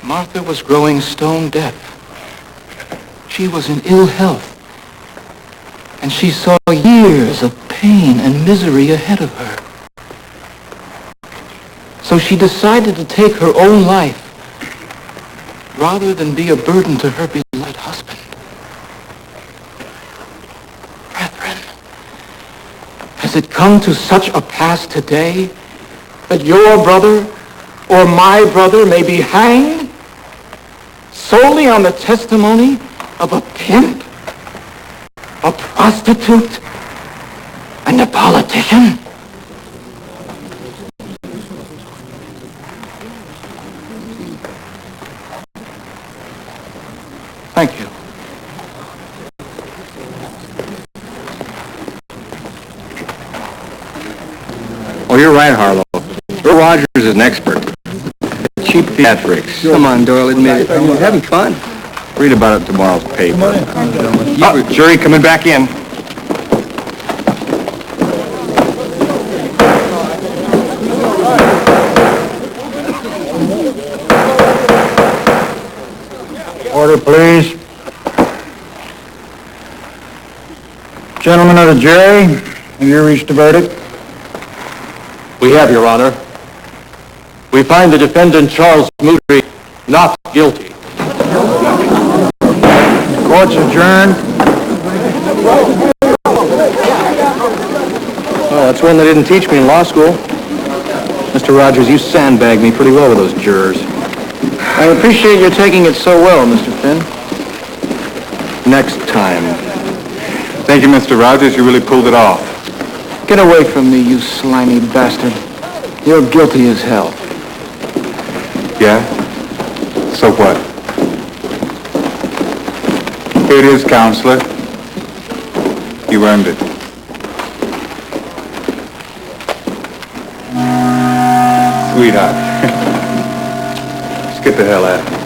H: Martha was growing stone deaf. She was in ill health, and she saw years of pain and misery ahead of her. So she decided to take her own life rather than be a burden to her beloved husband. Brethren, has it come to such a pass today that your brother or my brother may be hanged solely on the testimony of a pimp, a prostitute, and a politician? Thank you.
M: Oh, you're right, Harlow. Bill Rogers is an expert. Cheap theatrics. Come on, Doyle, admit it. He's having fun. Read about it in tomorrow's paper. Oh, jury coming back in.
S: Order, please. Gentlemen of the jury, have you reached a verdict?
N: We have, Your Honor. We find the defendant, Charles Moultrie, not guilty.
S: Court's adjourned.
M: Well, that's one they didn't teach me in law school. Mr. Rogers, you sandbagged me pretty well with those jurors.
H: I appreciate your taking it so well, Mr. Finn.
M: Next time.
Q: Thank you, Mr. Rogers. You really pulled it off.
H: Get away from me, you slimy bastard. You're guilty as hell.
Q: Yeah? So what? Here it is, counselor. You earned it. sweetheart. Let's get the hell out of here.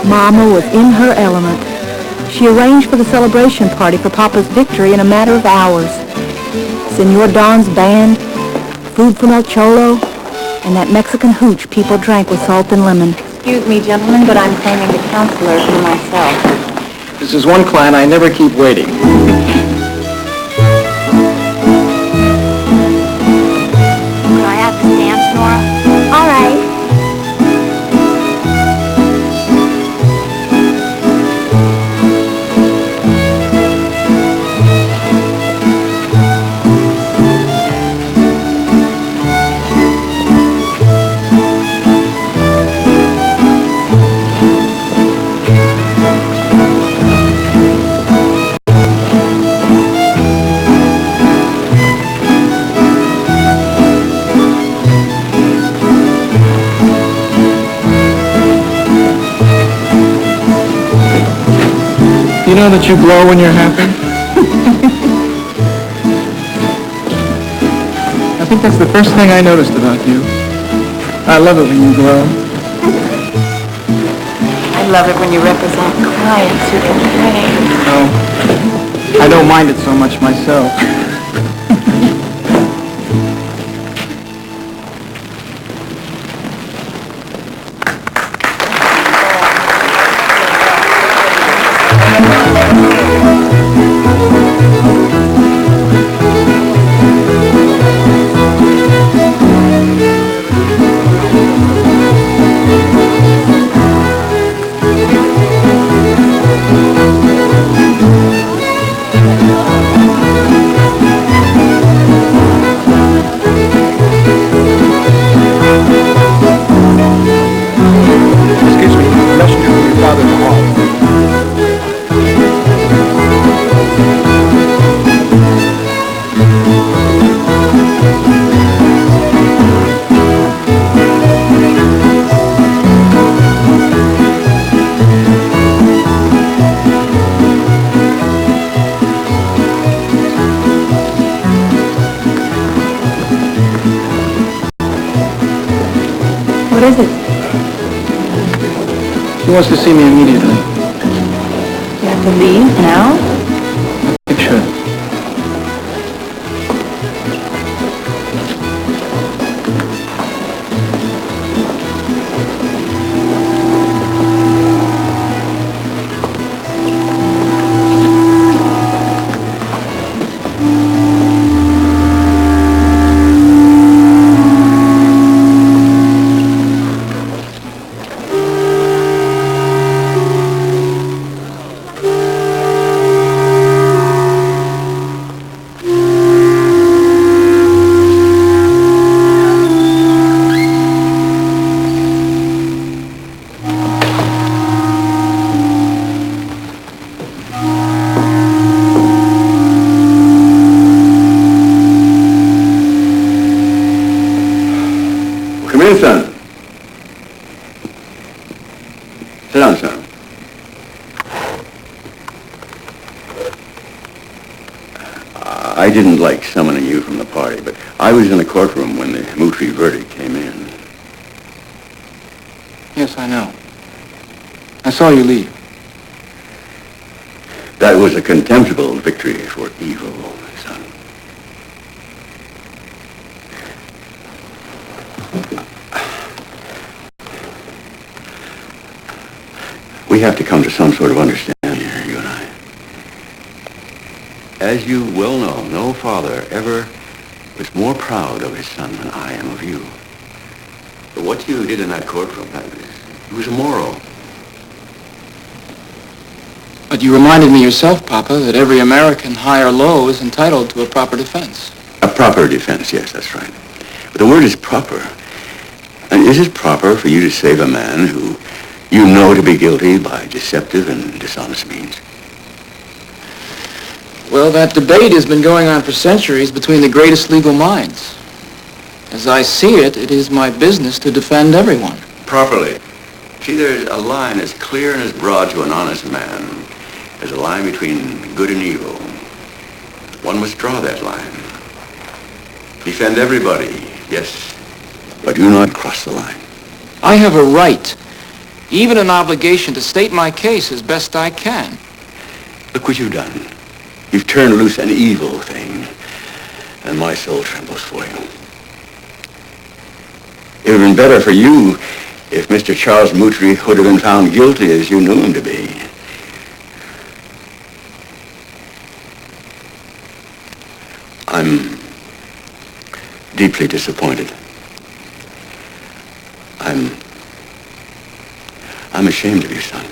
F: Mama was in her element. She arranged for the celebration party for Papa's victory in a matter of hours. Senor Don's band, food from El Cholo, and that Mexican hooch people drank with salt and lemon.
I: Excuse me, gentlemen, but I'm claiming the counselor for myself.
E: This is one client I never keep waiting.
K: Can I have the dance, Nora? All right.
E: You know that you glow when you're happy? I think that's the first thing I noticed about you. I love it when you glow.
I: I love it when you represent clients who can train.
E: No, I don't mind it so much myself.
I: What is it?
E: She wants to see me immediately.
I: You have to leave now?
E: I should.
R: Son. Sit down, son. I didn't like summoning you from the party, but I was in the courtroom when the Mutri verdict came in.
E: Yes, I know. I saw you leave.
R: That was a contemptible victory for evil, son. We have to come to some sort of understanding here, you and I. As you well know, no father ever was more proud of his son than I am of you.
C: But what you did in that courtroom, it was immoral.
H: But you reminded me yourself, Papa, that every American, high or low, is entitled to a proper defense.
C: A proper defense, yes, that's right. But the word is proper. And is it proper for you to save a man who you know to be guilty by deceptive and dishonest means?
H: Well, that debate has been going on for centuries between the greatest legal minds. As I see it, it is my business to defend everyone.
C: Properly. See, there's a line as clear and as broad to an honest man as a line between good and evil. One must draw that line. Defend everybody, yes, but do not cross the line.
H: I have a right, even an obligation, to state my case as best I can.
C: Look what you've done. You've turned loose an evil thing, and my soul trembles for you. It would have been better for you if Mr. Charles Moultrie would have been found guilty as you knew him to be. I'm deeply disappointed. I'm ashamed of you, son.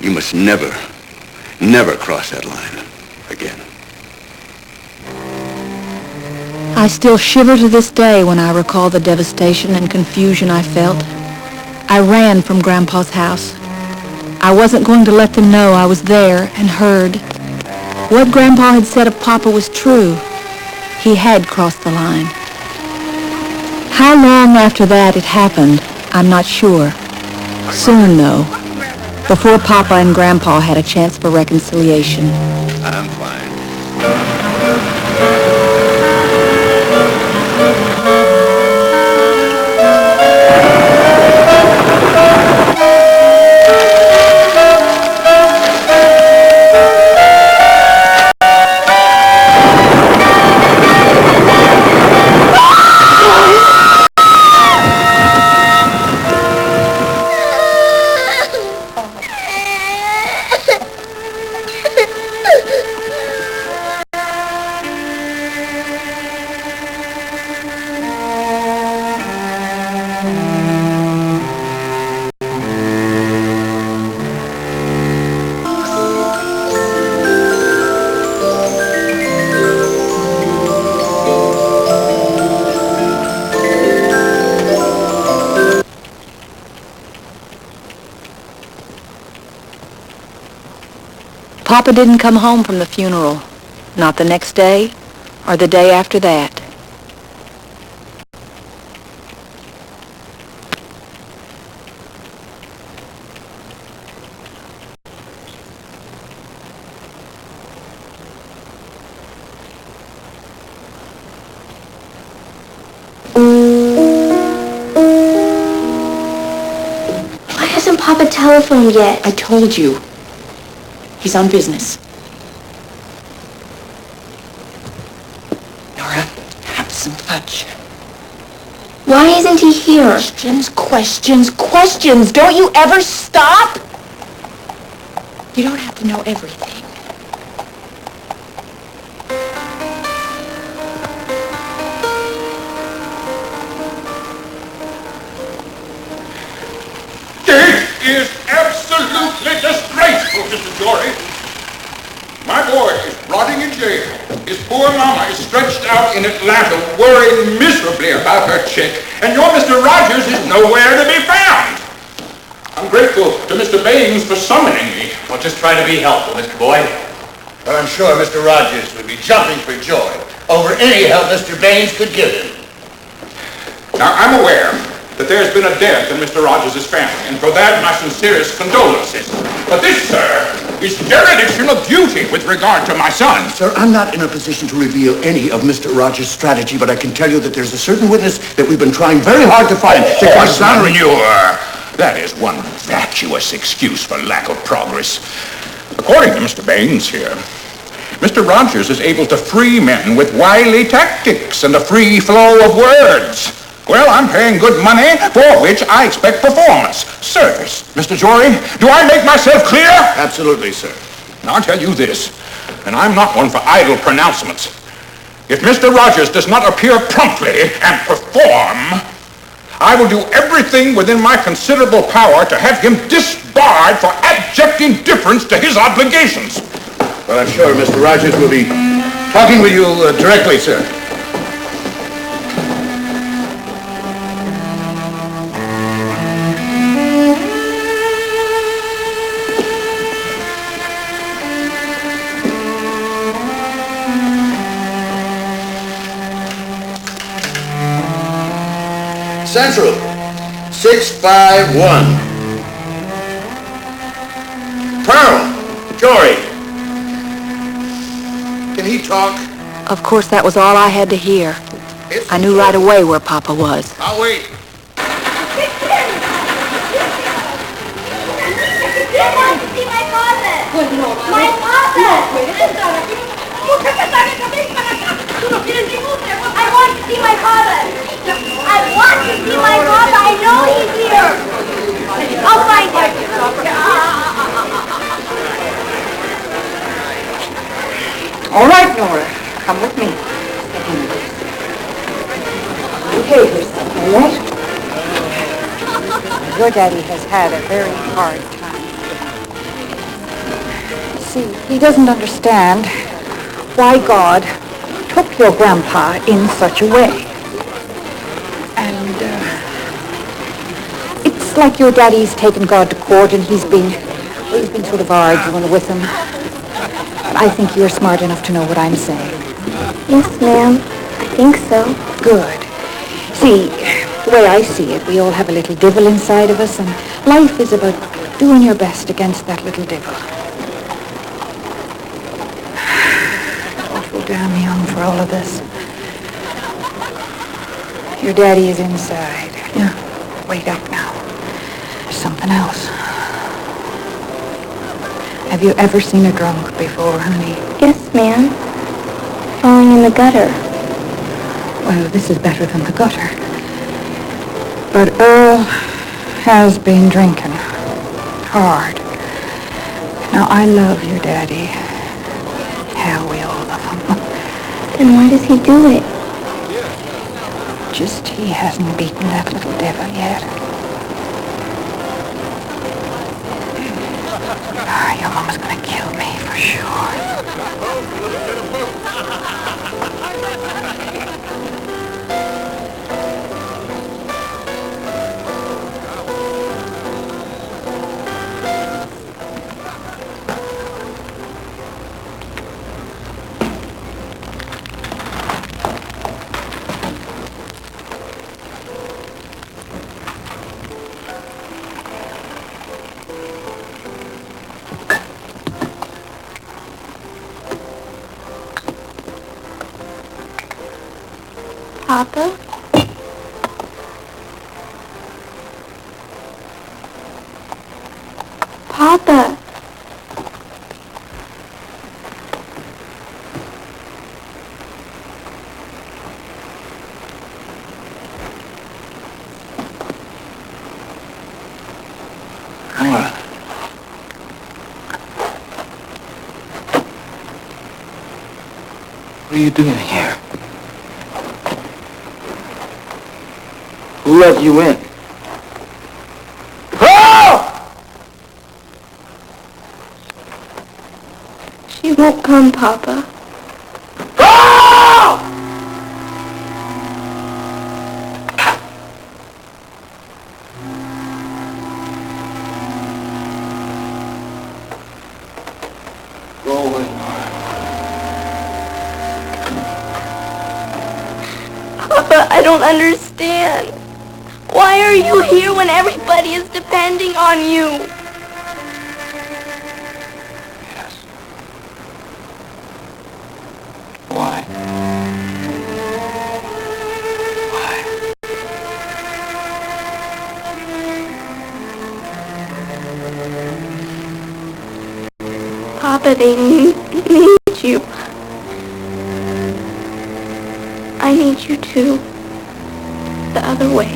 C: You must never, never cross that line again.
F: I still shiver to this day when I recall the devastation and confusion I felt. I ran from Grandpa's house. I wasn't going to let them know I was there and heard. What Grandpa had said of Papa was true. He had crossed the line. How long after that it happened, I'm not sure. Soon, though, before Papa and Grandpa had a chance for reconciliation.
C: I'm fine.
F: Papa didn't come home from the funeral. Not the next day, or the day after that.
K: Why hasn't Papa telephoned yet?
I: I told you. He's on business. Nora, have some touch.
K: Why isn't he here?
I: Questions, questions, questions. Don't you ever stop? You don't have to know everything.
G: It is absolutely disgraceful, Mr. Jory. My boy is rotting in jail. His poor mama is stretched out in Atlanta worrying miserably about her chick, and your Mr. Rogers is nowhere to be found. I'm grateful to Mr. Baines for summoning me.
T: Well, just try to be helpful, Mr. Boyd.
J: But I'm sure Mr. Rogers would be jumping for joy over any help Mr. Baines could give him.
G: Now, I'm aware that there's been a death in Mr. Rogers' family, and for that my sincerest condolences. But this, sir, is dereliction of duty with regard to my son.
J: Sir, I'm not in a position to reveal any of Mr. Rogers' strategy, but I can tell you that there's a certain witness that we've been trying very hard to find.
G: Manure! That is one fatuous excuse for lack of progress. According to Mr. Baines here, Mr. Rogers is able to free men with wily tactics and a free flow of words. Well, I'm paying good money, for which I expect performance. Service. Mr. Jory, do I make myself clear?
J: Absolutely, sir.
G: And I'll tell you this, and I'm not one for idle pronouncements. If Mr. Rogers does not appear promptly and perform, I will do everything within my considerable power to have him disbarred for abject indifference to his obligations.
J: Well, I'm sure Mr. Rogers will be talking with you directly, sir. Central, 651. Pearl, Jory. Can he talk?
F: Of course, that was all I had to hear. I knew right away where Papa was.
J: I'll wait.
K: I want to see my father. My father. I want to see my father. I want to see my father. I know he's here. I'll find him.
L: All right, Nora. Come with me. Behave yourself, all right? Your daddy has had a very hard time. See, he doesn't understand why God took your grandpa in such a way. And it's like your daddy's taken God to court and he's been sort of arguing with him. I think you're smart enough to know what I'm saying.
K: Yes, ma'am. I think so.
L: Good. See, the way I see it, we all have a little devil inside of us, and life is about doing your best against that little devil. Awful damn young for all of this. Your daddy is inside. Yeah. Wait up now. There's something else. Have you ever seen a drunk before, honey?
K: Yes, ma'am. Falling in the gutter.
L: Well, this is better than the gutter. But Earl has been drinking hard. Now, I love your daddy. Hell, we all love him.
K: Then why does he do it?
L: Just he hasn't beaten that little devil yet. Your mama's gonna kill me for sure.
K: Papa? Papa?
J: Nora. What are you doing here? Who let you in?
K: She won't come, Papa.
J: Go away,
K: Papa, I don't understand. Why are you here when everybody is depending on you?
J: Why?
K: Papa, they need you. I need you too. The other way.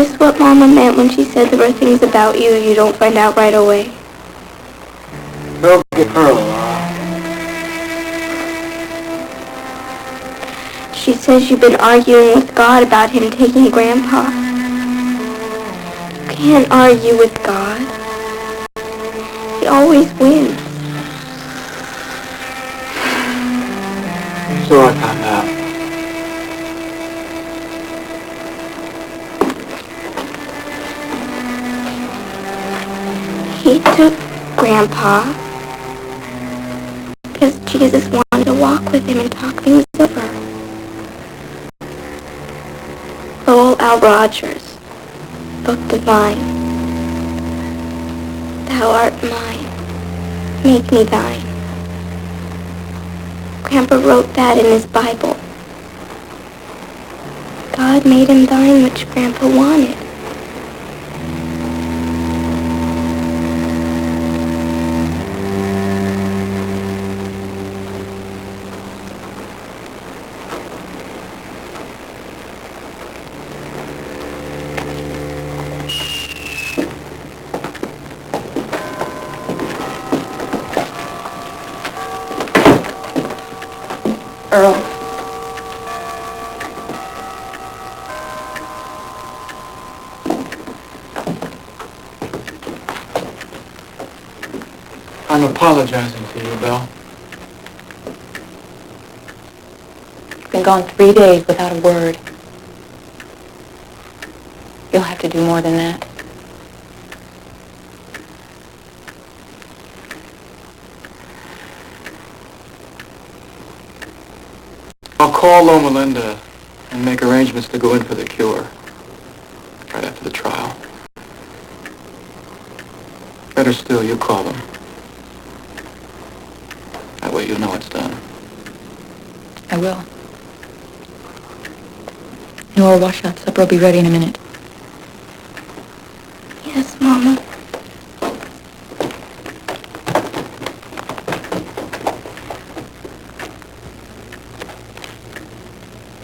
K: this what Mama meant when she said there were things about you you don't find out right away?
H: Go get Pearl, Laura.
K: She says you've been arguing with God about him taking Grandpa. You can't argue with God. He always wins.
H: So I found out.
K: He took Grandpa because Jesus wanted to walk with him and talk things over. Lowell Al Rogers, Book Divine. Thou art mine, make me thine. Grandpa wrote that in his Bible. God made him thine, which Grandpa wanted.
I: Earl.
H: I'm apologizing to you, Belle.
I: You've been gone 3 days without a word. You'll have to do more than that.
H: I'll call Loma Linda and make arrangements to go in for the cure right after the trial. Better still, you call them. That way you'll know it's done.
I: I will. Nora, wash that supper will be ready in a minute.
K: Yes, Mama.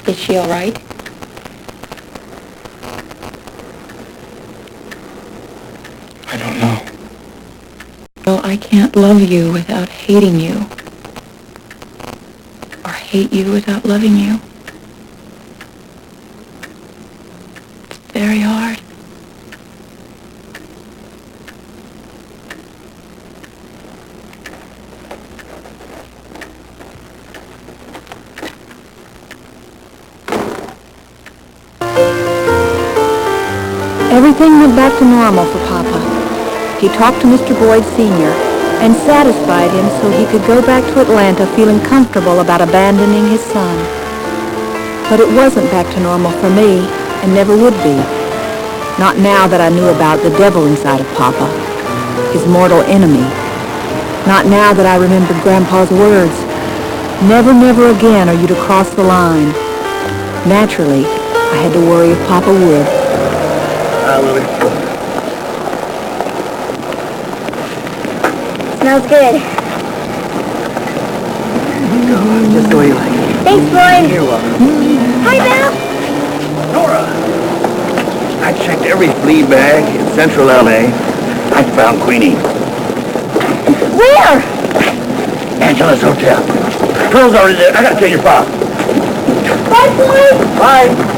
I: Is she all right?
H: I don't know.
I: Well, I can't love you without hating you. Or hate you without loving you. It's very hard.
F: Everything went back to normal for Papa. He talked to Mr. Boyd Sr. and satisfied him so he could go back to Atlanta feeling comfortable about abandoning his son. But it wasn't back to normal for me, and never would be. Not now that I knew about the devil inside of Papa, his mortal enemy. Not now that I remembered Grandpa's words. Never, never again are you to cross the line. Naturally, I had to worry if Papa would.
K: Smells good.
J: Just the way you like it.
K: Thanks, Boyd.
J: You're welcome.
K: Hi, Belle.
J: Nora! I checked every flea bag in central L.A. I found Queenie.
K: Where?
J: Angela's Hotel. Pearl's already there. I gotta tell your father.
K: Bye, Boyd.
J: Bye.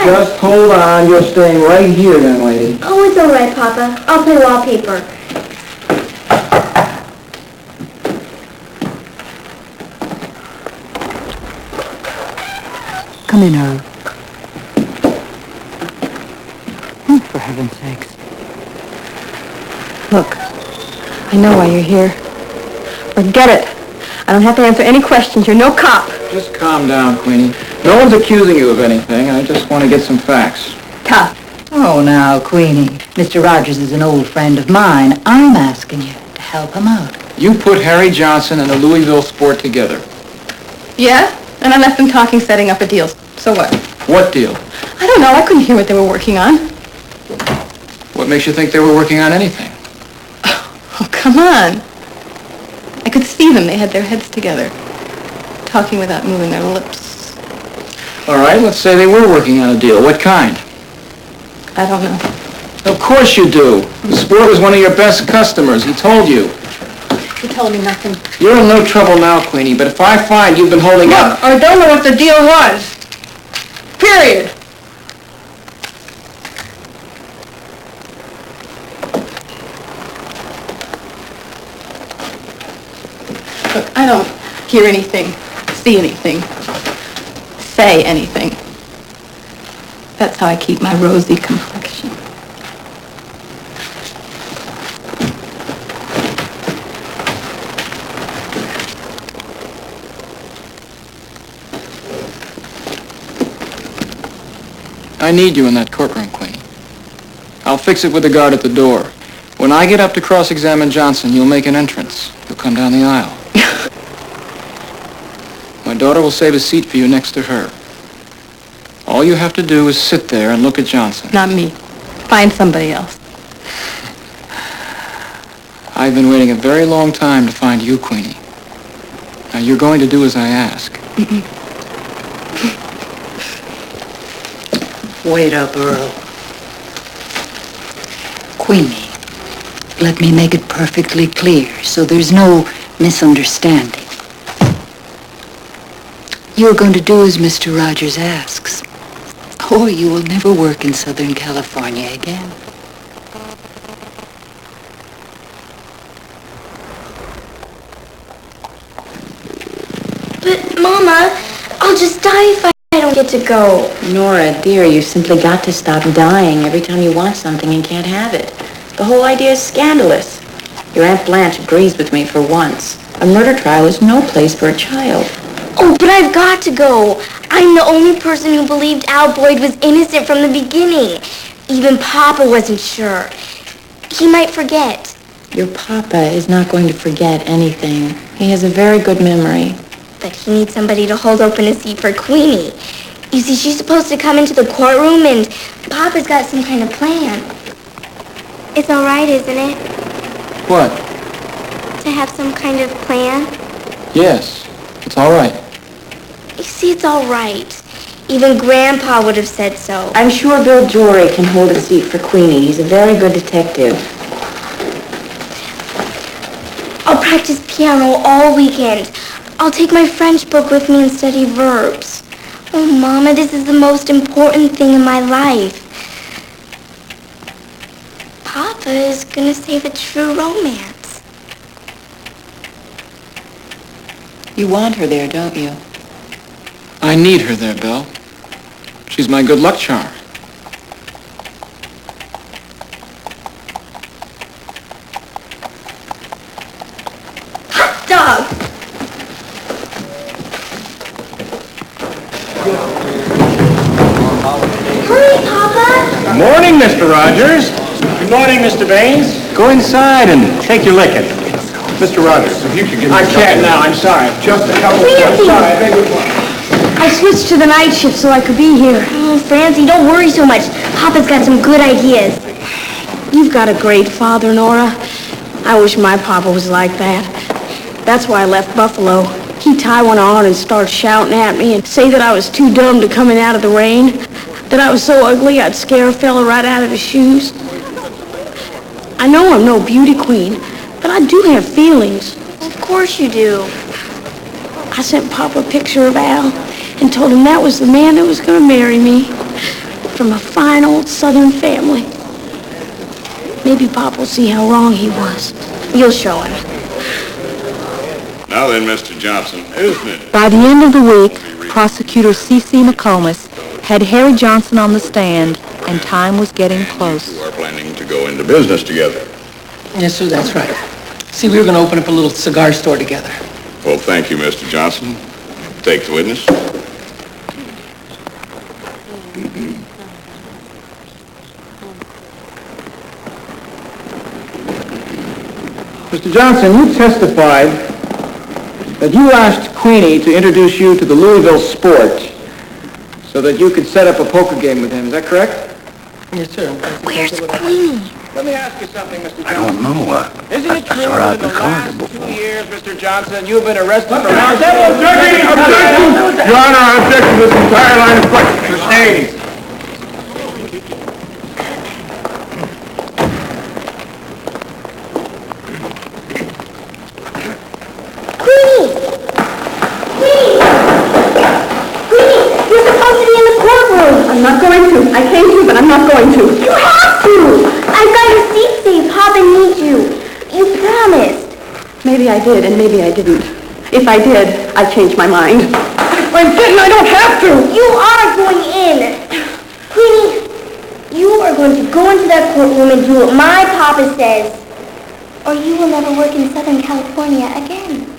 E: Just hold on. You're staying right here, young lady.
K: Oh, it's all right, Papa. I'll play wallpaper.
F: Come in, Irv. Oh, for heaven's sakes.
I: Look, I know why you're here. Forget it. I don't have to answer any questions. You're no cop.
H: Just calm down, Queenie. No one's accusing you of anything. I just want to get some facts.
U: Tough. Oh, now, Queenie. Mr. Rogers is an old friend of mine. I'm asking you to help him out.
H: You put Harry Johnson and a Louisville Sport together.
V: Yeah? And I left them talking, setting up a deal. So what?
H: What deal?
V: I don't know. I couldn't hear what they were working on.
H: What makes you think they were working on anything?
V: Oh, come on. I could see them. They had their heads together, talking without moving their lips.
H: All right, let's say they were working on a deal. What kind?
V: I don't know.
H: Of course you do. The Sport was one of your best customers. He told you.
V: He told me nothing.
H: You're in no trouble now, Queenie, but if I find you've been holding out...
V: I don't know what the deal was. Period. Look, I don't hear anything, see anything, say anything. That's how I keep my rosy complexion.
H: I need you in that courtroom, Queenie. I'll fix it with the guard at the door. When I get up to cross-examine Johnson, you'll make an entrance. You'll come down the aisle. My daughter will save a seat for you next to her. All you have to do is sit there and look at Johnson.
V: Not me. Find somebody else.
H: I've been waiting a very long time to find you, Queenie. Now, you're going to do as I ask.
U: Wait up, Earl. Queenie, let me make it perfectly clear so there's no misunderstanding. You're going to do as Mr. Rogers asks, or you will never work in Southern California again.
K: But, Mama, I'll just die if I don't get to go.
I: Nora, dear, you simply got to stop dying every time you want something and can't have it. The whole idea is scandalous. Your Aunt Blanche agrees with me for once. A murder trial is no place for a child.
K: Oh, but I've got to go. I'm the only person who believed Al Boyd was innocent from the beginning. Even Papa wasn't sure. He might forget.
I: Your Papa is not going to forget anything. He has a very good memory.
K: But he needs somebody to hold open a seat for Queenie. You see, she's supposed to come into the courtroom, and Papa's got some kind of plan. It's all right, isn't it?
H: What?
K: To have some kind of plan?
H: Yes, it's all right.
K: You see, it's all right. Even Grandpa would have said so.
I: I'm sure Bill Jory can hold a seat for Queenie. He's a very good detective.
K: I'll practice piano all weekend. I'll take my French book with me and study verbs. Oh, Mama, this is the most important thing in my life. Papa is gonna save a true romance.
I: You want her there, don't you?
H: I need her there, Bill. She's my good luck charm.
K: Hot dog! Hurry, Papa!
G: Morning, Mr. Rogers. Good morning, Mr. Baines. Go inside and take your licking. Mr. Rogers, if you could give me
H: I can't now, I'm sorry.
G: just a couple
K: Francie!
G: Sorry, I beg your pardon.
K: I switched to the night shift so I could be here. Oh, Francie, don't worry so much. Papa's got some good ideas.
V: You've got a great father, Nora. I wish my papa was like that. That's why I left Buffalo. He'd tie one on and start shouting at me and say that I was too dumb to come in out of the rain, that I was so ugly I'd scare a fella right out of his shoes. I know I'm no beauty queen, but I do have feelings.
K: Of course you do.
V: I sent Papa a picture of Al and told him that was the man that was going to marry me, from a fine old Southern family. Maybe Papa will see how wrong he was. You'll show him.
G: Now then, Mr. Johnson, isn't it?
F: By the end of the week, Prosecutor C.C. McComas had Harry Johnson on the stand, and time was getting close.
G: You are planning to go into business together.
W: Yes, sir, that's right. See, we were going to open up a little cigar store together.
G: Well, thank you, Mr. Johnson. Take the witness.
H: Mr. Johnson, you testified that you asked Queenie to introduce you to the Louisville sport so that you could set up a poker game with him. Is that correct?
W: Yes, sir.
K: Where's Queenie?
H: Let me ask you something, Mr. Johnson.
J: I don't know.
H: Isn't it true
J: saw her
H: that
J: out
H: in the
J: in the car
H: last
J: before.
H: 2 years, Mr. Johnson, you've been arrested for...
G: Your Honor, I object to this entire line of questions. Sustained.
K: Queenie! Queenie! Queenie! You're supposed to be in the courtroom!
V: I'm not going to. I came to, but I'm not going to.
K: You have to! I've got your seat safe. Papa needs you. You promised.
V: Maybe I did, and maybe I didn't. If I did, I changed my mind. If I didn't, I don't have to.
K: You are going in. Queenie, you are going to go into that courtroom and do what my papa says, or you will never work in Southern California again.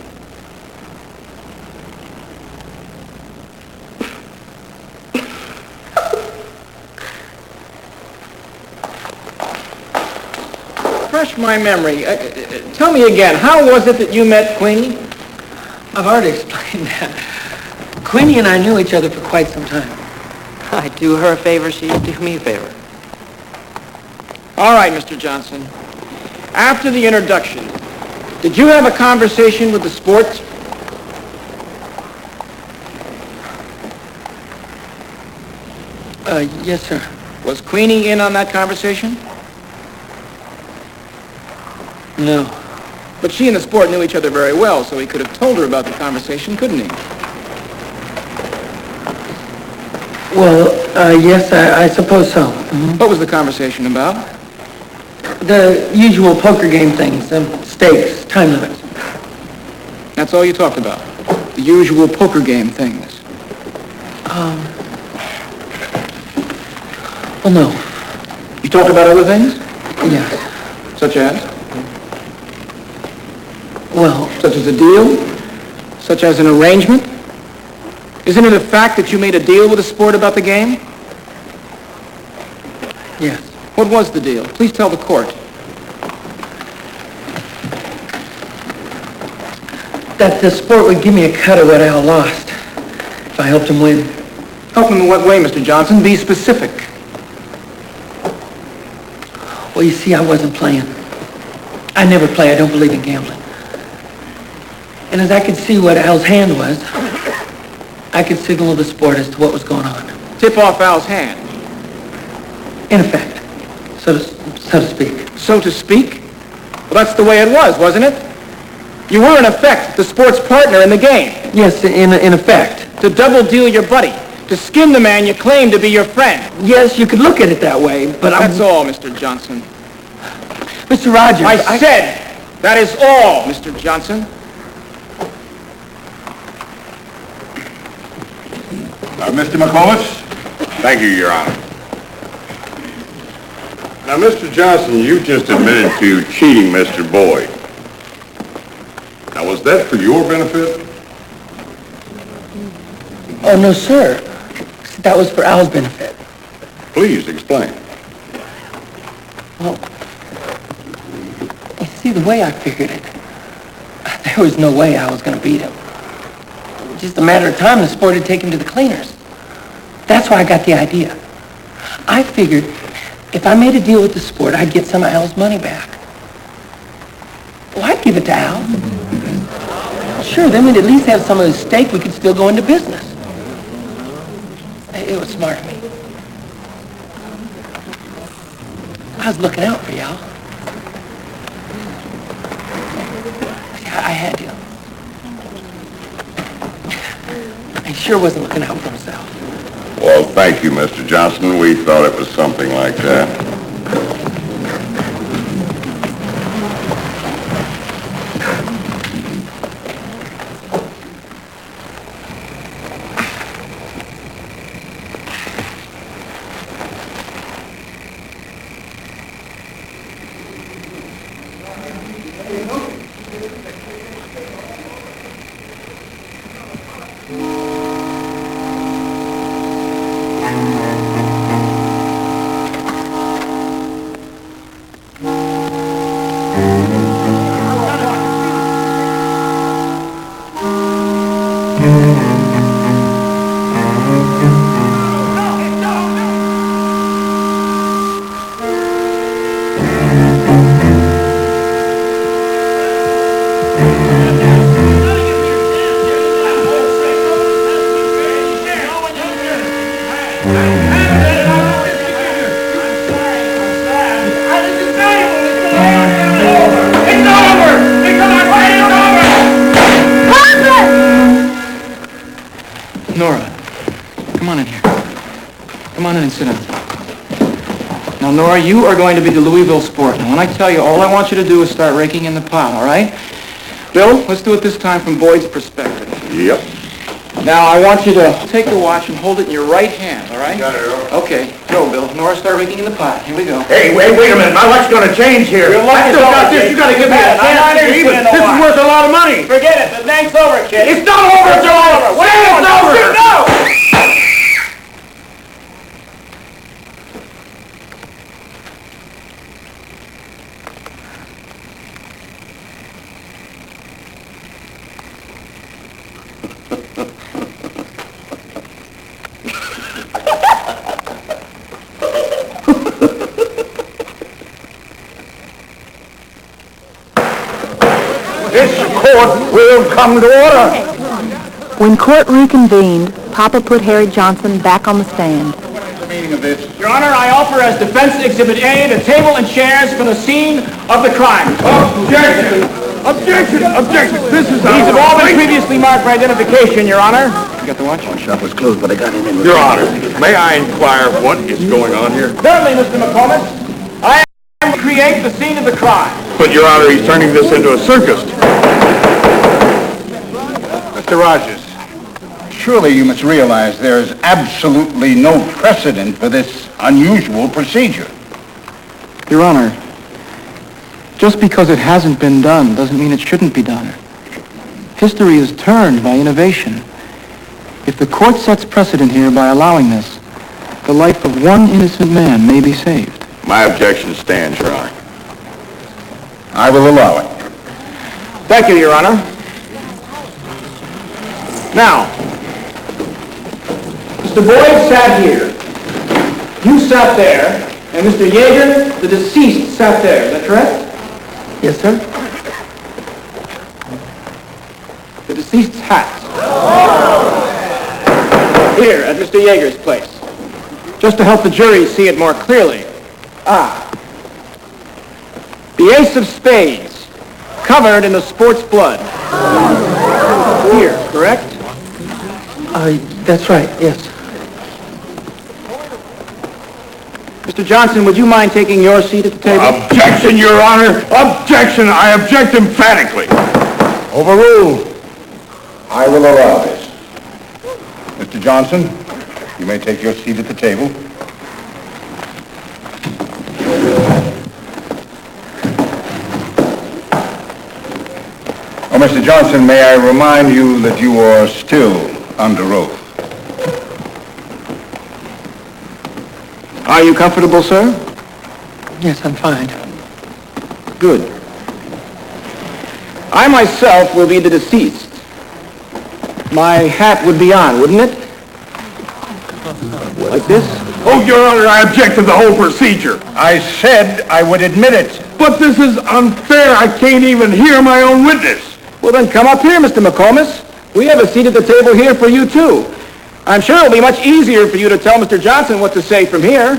H: Refresh my memory. Tell me again, how was it that you met Queenie?
W: I've already explained that. Queenie and I knew each other for quite some time. I do her a favor, she do me a favor.
H: All right, Mr. Johnson. After the introduction, did you have a conversation with the sport?
W: Yes, sir.
H: Was Queenie in on that conversation?
W: No.
H: But she and the sport knew each other very well, so he could have told her about the conversation, couldn't he?
W: Well, yes, I suppose so. Mm-hmm.
H: What was the conversation about?
W: The usual poker game things, stakes, time limits.
H: That's all you talked about? The usual poker game things?
W: Well, no.
H: You talked about other things?
W: Yes.
H: Such as?
W: Well...
H: Such as a deal? Such as an arrangement? Isn't it a fact that you made a deal with the sport about the game?
W: Yes.
H: What was the deal? Please tell the court.
W: That the sport would give me a cut of what Al lost if I helped him win.
H: Help him in what way, Mr. Johnson? Be specific.
W: Well, you see, I wasn't playing. I never play. I don't believe in gambling. And as I could see what Al's hand was, I could signal to the sport as to what was going on.
H: Tip off Al's hand?
W: In effect, so to speak.
H: So to speak? Well, that's the way it was, wasn't it? You were, in effect, the sport's partner in the game.
W: Yes, in effect.
H: To double deal your buddy. To skin the man you claim to be your friend.
W: Yes, you could look at it that way, but
H: That's all, Mr. Johnson.
W: Mr. Rogers,
H: I said, that is all, Mr. Johnson.
G: Mr. McComas? Thank you, Your Honor. Now, Mr. Johnson, you just admitted to cheating Mr. Boyd. Now, was that for your benefit?
W: Oh, no, sir. That was for Al's benefit.
G: Please explain.
W: Well, you see, the way I figured it, there was no way I was going to beat him. Just a matter of time, the sport would take him to the cleaners. That's why I got the idea. I figured if I made a deal with the sport, I'd get some of Al's money back. Well, I'd give it to Al. Sure, then we'd at least have some of his stake. We could still go into business. It was smart of me. I was looking out for y'all. I had to. He sure wasn't looking out for himself.
G: Well, thank you, Mr. Johnson. We thought it was something like that.
E: Nora, come on in here. Come on in and sit down. Now, Nora, you are going to be the Louisville sport. And when I tell you, all I want you to do is start raking in the pot, all right? Bill, let's do it this time from Boyd's perspective.
G: Yep.
E: Now, I want you to take the watch and hold it in your right hand, all right?
G: Got it, Earl.
E: Okay, go, Bill. Nora, start raking in the pot. Here we go.
J: Hey, wait a minute. My luck's gonna change here.
E: Your luck
J: I
E: is
J: still got
E: over,
J: this.
E: kid.
J: You gotta give me a chance to even. This is worth a lot of money.
H: Forget it. The night's over, kid.
J: It's not over. It's over. When it's over.
H: No!
J: This court will come to order.
F: When court reconvened, Papa put Harry Johnson back on the stand.
H: The meaning of this. Your Honor, I offer as defense exhibit A the table and chairs for the scene of the crime.
J: Objection! Objection! Objection! This is
H: These have all been previously marked for identification, Your Honor.
E: You got the watch?
J: The shop was closed, but I got it in.
G: Your Honor, may I inquire what is going on here?
H: Certainly, Mr. McComas. I am to create the scene of the crime.
G: But, Your Honor, he's turning this into a circus.
S: Mr. Rogers, surely you must realize there is absolutely no precedent for this unusual procedure.
E: Your Honor, just because it hasn't been done doesn't mean it shouldn't be done. History is turned by innovation. If the court sets precedent here by allowing this, the life of one innocent man may be saved.
G: My objection stands, Your Honor.
S: I will allow it.
H: Thank you, Your Honor. Now, Mr. Boyd sat here. You sat there. And Mr. Yeager, the deceased, sat there. Is that correct?
W: Yes, sir.
H: The deceased's hat. Here, at Mr. Yeager's place. Just to help the jury see it more clearly. The ace of spades, covered in the sport's blood. Here, correct?
W: That's right, yes.
H: Mr. Johnson, would you mind taking your seat at the table?
G: Objection, Your Honor! Objection! I object emphatically!
S: Overruled. I will allow this. Mr. Johnson, you may take your seat at the table. Oh, Mr. Johnson, may I remind you that you are still under oath.
H: Are you comfortable, sir?
W: Yes, I'm fine.
H: Good. I myself will be the deceased. My hat would be on, wouldn't it? Like this?
G: Oh, Your Honor, I object to the whole procedure.
S: I said I would admit it.
G: But this is unfair. I can't even hear my own witness.
H: Well, then come up here, Mr. McComas. We have a seat at the table here for you, too. I'm sure it'll be much easier for you to tell Mr. Johnson what to say from here.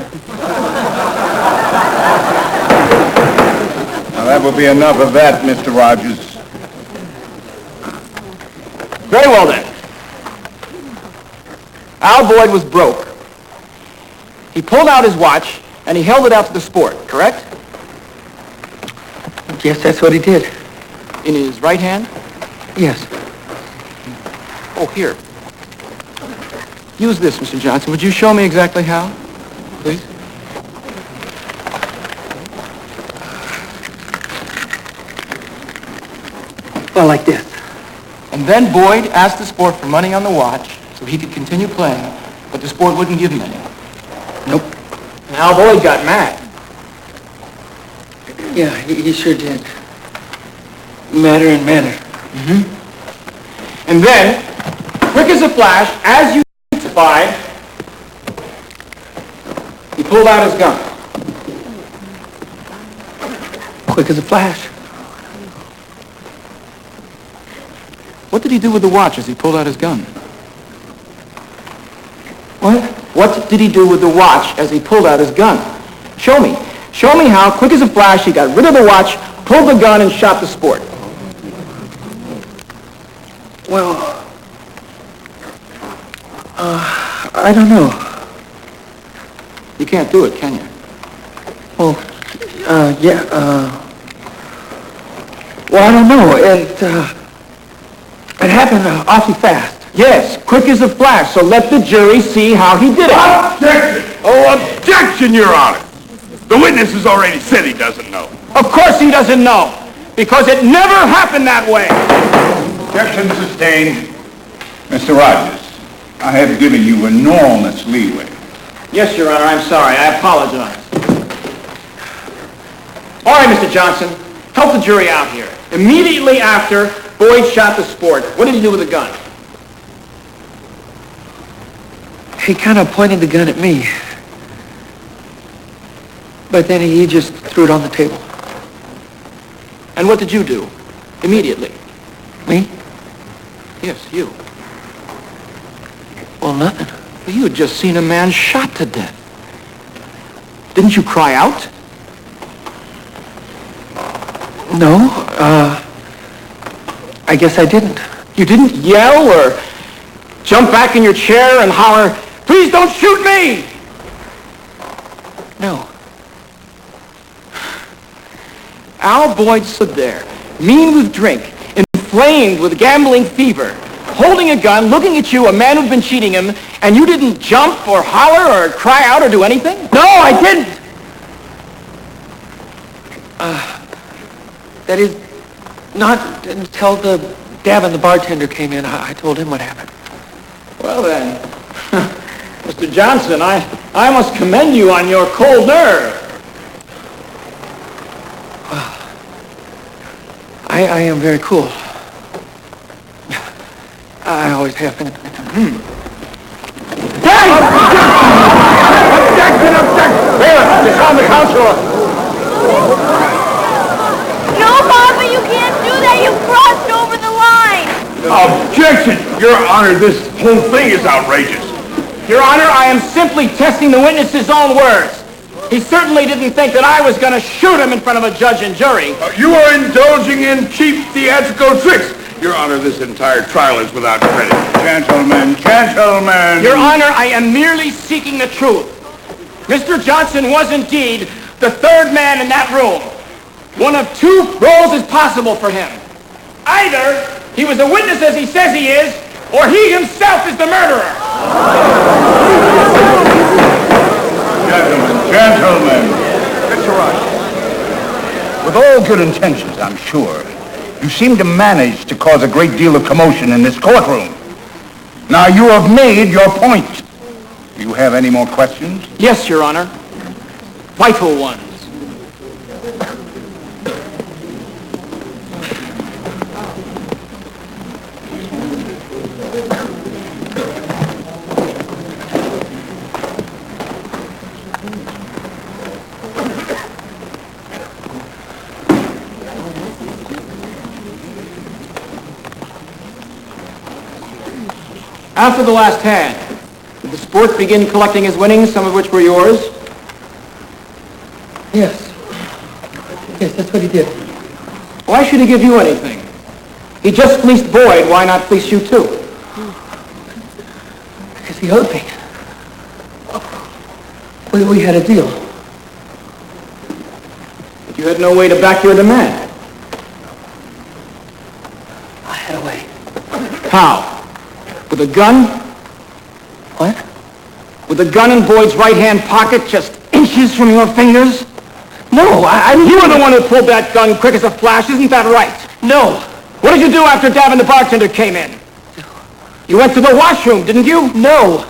S: Now, that will be enough of that, Mr. Rogers.
H: Very well, then. Al Boyd was broke. He pulled out his watch, and he held it out to the sport, correct?
W: Yes, that's what he did.
E: In his right hand?
W: Yes.
E: Oh, here. Use this, Mr. Johnson. Would you show me exactly how, please?
W: Well, like this.
E: And then Boyd asked the sport for money on the watch so he could continue playing, but the sport wouldn't give him any.
W: Nope.
H: And Al Boyd got mad.
W: Yeah, he sure did. Madder and madder.
H: Mm-hmm. And then, quick as a flash, as you testified, he pulled out his gun.
W: Quick as a flash.
E: What did he do with the watch as he pulled out his gun?
W: What?
H: Well, What did he do with the watch as he pulled out his gun? Show me. Show me how, quick as a flash, he got rid of the watch, pulled the gun, and shot the sport.
W: Well, I don't know.
H: You can't do it, can you?
W: Well, yeah, well, I don't know. It happened awfully fast.
H: Yes, quick as a flash, so let the jury see how he did it.
S: Objection! Oh, objection, Your Honor! The witness has already said he doesn't know.
H: Of course he doesn't know, because it never happened that way.
S: Objection sustained. Mr. Rogers, I have given you enormous leeway.
H: Yes, Your Honor, I'm sorry. I apologize. All right, Mr. Johnson, help the jury out here. Immediately after Boyd shot the sport, what did he do with the gun?
W: He kind of pointed the gun at me. But then he just threw it on the table.
H: And what did you do? Immediately.
W: Me?
H: Yes, you.
W: Well, nothing.
H: You had just seen a man shot to death. Didn't you cry out?
W: No, I guess I didn't.
H: You didn't yell or jump back in your chair and holler, "Please don't shoot me!"
W: No.
H: Al Boyd stood there, mean with drink, inflamed with gambling fever, holding a gun, looking at you, a man who'd been cheating him, and you didn't jump or holler or cry out or do anything?
W: No, I didn't! That is, not until Davin, the bartender, came in, I told him what happened.
H: Well then, Mr. Johnson, I must commend you on your cold nerve.
W: I am very cool. I always have been.
H: Hey! Objection! Bailiff, disarm the counselor.
K: No, Papa, you can't do that. You crossed over the line.
S: Objection! Your Honor, this whole thing is outrageous.
H: Your Honor, I am simply testing the witness's own words. He certainly didn't think that I was going to shoot him in front of a judge and jury.
S: You are indulging in cheap theatrical tricks. Your Honor, this entire trial is without credit. Gentlemen, gentlemen.
H: Your Honor, I am merely seeking the truth. Mr. Johnson was indeed the third man in that room. One of two roles is possible for him. Either he was a witness as he says he is, or he himself is the murderer.
S: Gentlemen. Mr. Rogers, with all good intentions, I'm sure, you seem to manage to cause a great deal of commotion in this courtroom. Now, you have made your point. Do you have any more questions?
H: Yes, Your Honor. Vital ones. After the last hand, did the sport begin collecting his winnings, some of which were yours?
W: Yes. Yes, that's what he did.
H: Why should he give you anything? He just fleeced Boyd. Why not fleece you too?
W: Because he owed me. We had a deal.
H: But you had no way to back your demand.
W: I had a way.
H: How? With a gun?
W: What?
H: With a gun in Boyd's right-hand pocket just inches from your fingers?
W: No, I
H: You were the one who pulled that gun quick as a flash, isn't that right?
W: No.
H: What did you do after Davin the bartender came in? You went to the washroom, didn't you?
W: No.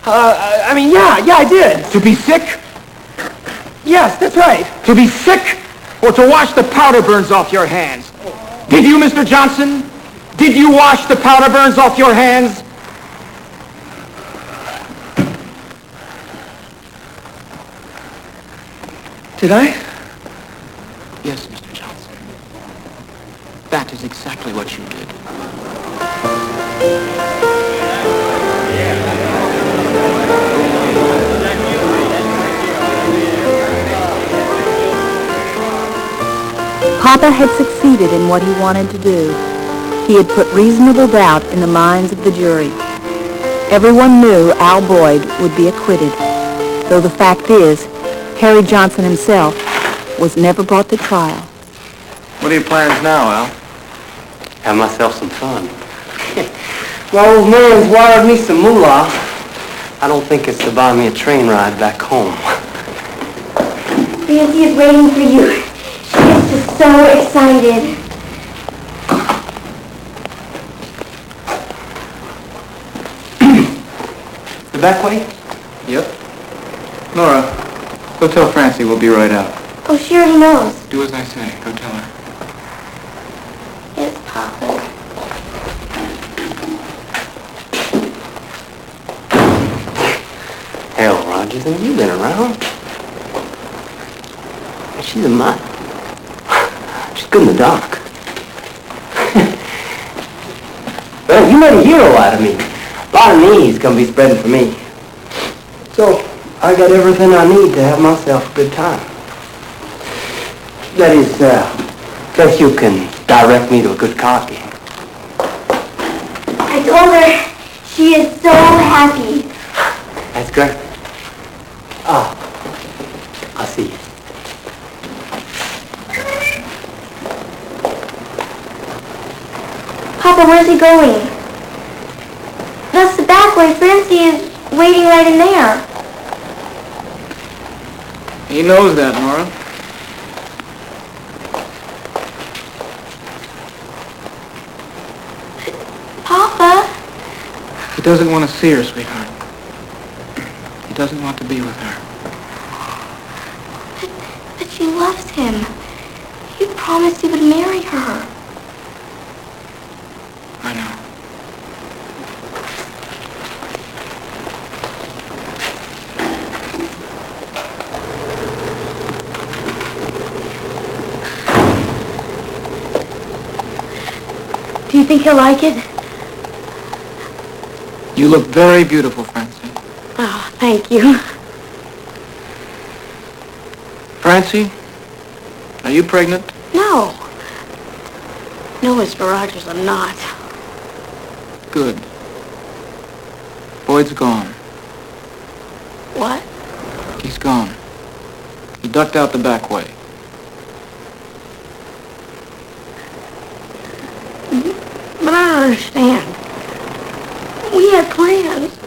W: I mean, yeah, I did.
H: To be sick?
W: Yes, that's right.
H: To be sick or to wash the powder burns off your hands? Did you, Mr. Johnson? Did you wash the powder burns off your hands?
W: Did I?
H: Yes, Mr. Johnson. That is exactly what you did.
F: Papa had succeeded in what he wanted to do. He had put reasonable doubt in the minds of the jury. Everyone knew Al Boyd would be acquitted, though the fact is, Harry Johnson himself was never brought to trial.
E: What are your plans now, Al?
N: Have myself some fun. My old man's wired me some moolah. I don't think it's to buy me a train ride back home.
K: Francie is waiting for you. She is just so excited.
N: The back way?
E: Yep. Nora, go tell Francie we'll be right out.
K: Oh, she already knows.
E: Do as I say. Go tell her.
K: Yes, Papa.
N: Hell, Rogers, have you been around? She's a mutt. She's good in the dark. Well, you made a hero out of me. A lot of knees gonna be spreading for me. So, I got everything I need to have myself a good time. That is, guess you can direct me to a good card game.
K: I told her she is so happy.
N: That's great. Ah, I'll see you.
K: Papa, where's he going? That's the back way. Francie is waiting right in there.
E: He knows that, Nora.
K: Papa?
E: He doesn't want to see her, sweetheart. He doesn't want to be with her.
K: But she loves him. He promised he would marry her.
E: I know.
K: Do you think he'll like it?
E: You look very beautiful, Francie.
K: Oh, thank you.
E: Francie, are you pregnant?
V: No. No, Mr. Rogers, I'm not.
E: Good. Boyd's gone.
V: What?
E: He's gone. He ducked out the back way.
V: But I don't understand. We had plans.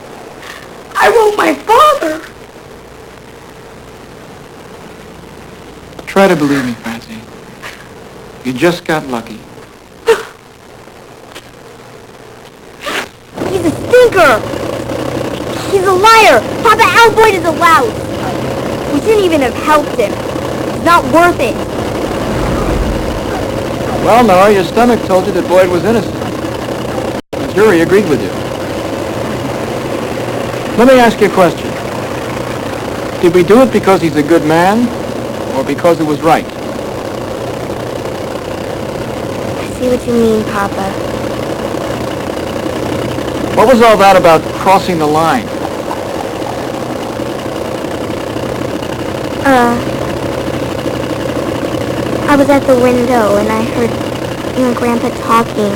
V: I wrote my father.
E: Try to believe me, Francie. You just got lucky.
K: He's a stinker. He's a liar. Papa Al Boyd is a louse. We shouldn't even have helped him. It's not worth it.
E: Well, Nora, your stomach told you that Boyd was innocent. The jury agreed with you. Let me ask you a question. Did we do it because he's a good man, or because it was right?
K: I see what you mean, Papa.
E: What was all that about crossing the line?
K: I was at the window and I heard you and Grandpa talking.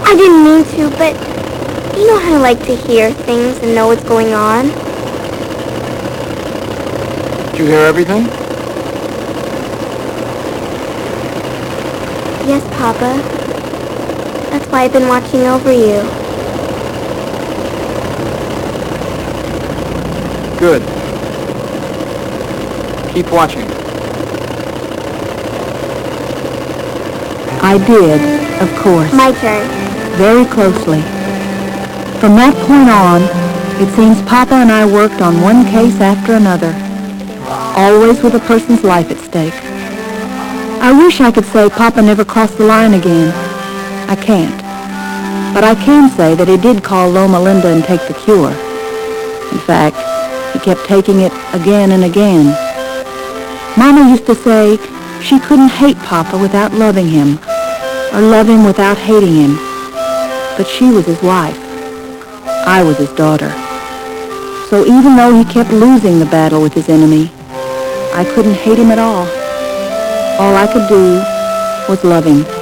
K: I didn't mean to, but you know how I like to hear things and know what's going on.
E: Did you hear everything?
K: Yes, Papa. That's why I've been watching over you.
E: Good. Keep watching.
F: I did, of course.
K: My turn.
F: Very closely. From that point on, it seems Papa and I worked on one case after another, always with a person's life at stake. I wish I could say Papa never crossed the line again. I can't. But I can say that he did call Loma Linda and take the cure. In fact, he kept taking it again and again. Mama used to say she couldn't hate Papa without loving him, or love him without hating him. But she was his wife. I was his daughter. So even though he kept losing the battle with his enemy, I couldn't hate him at all. All I could do was love him.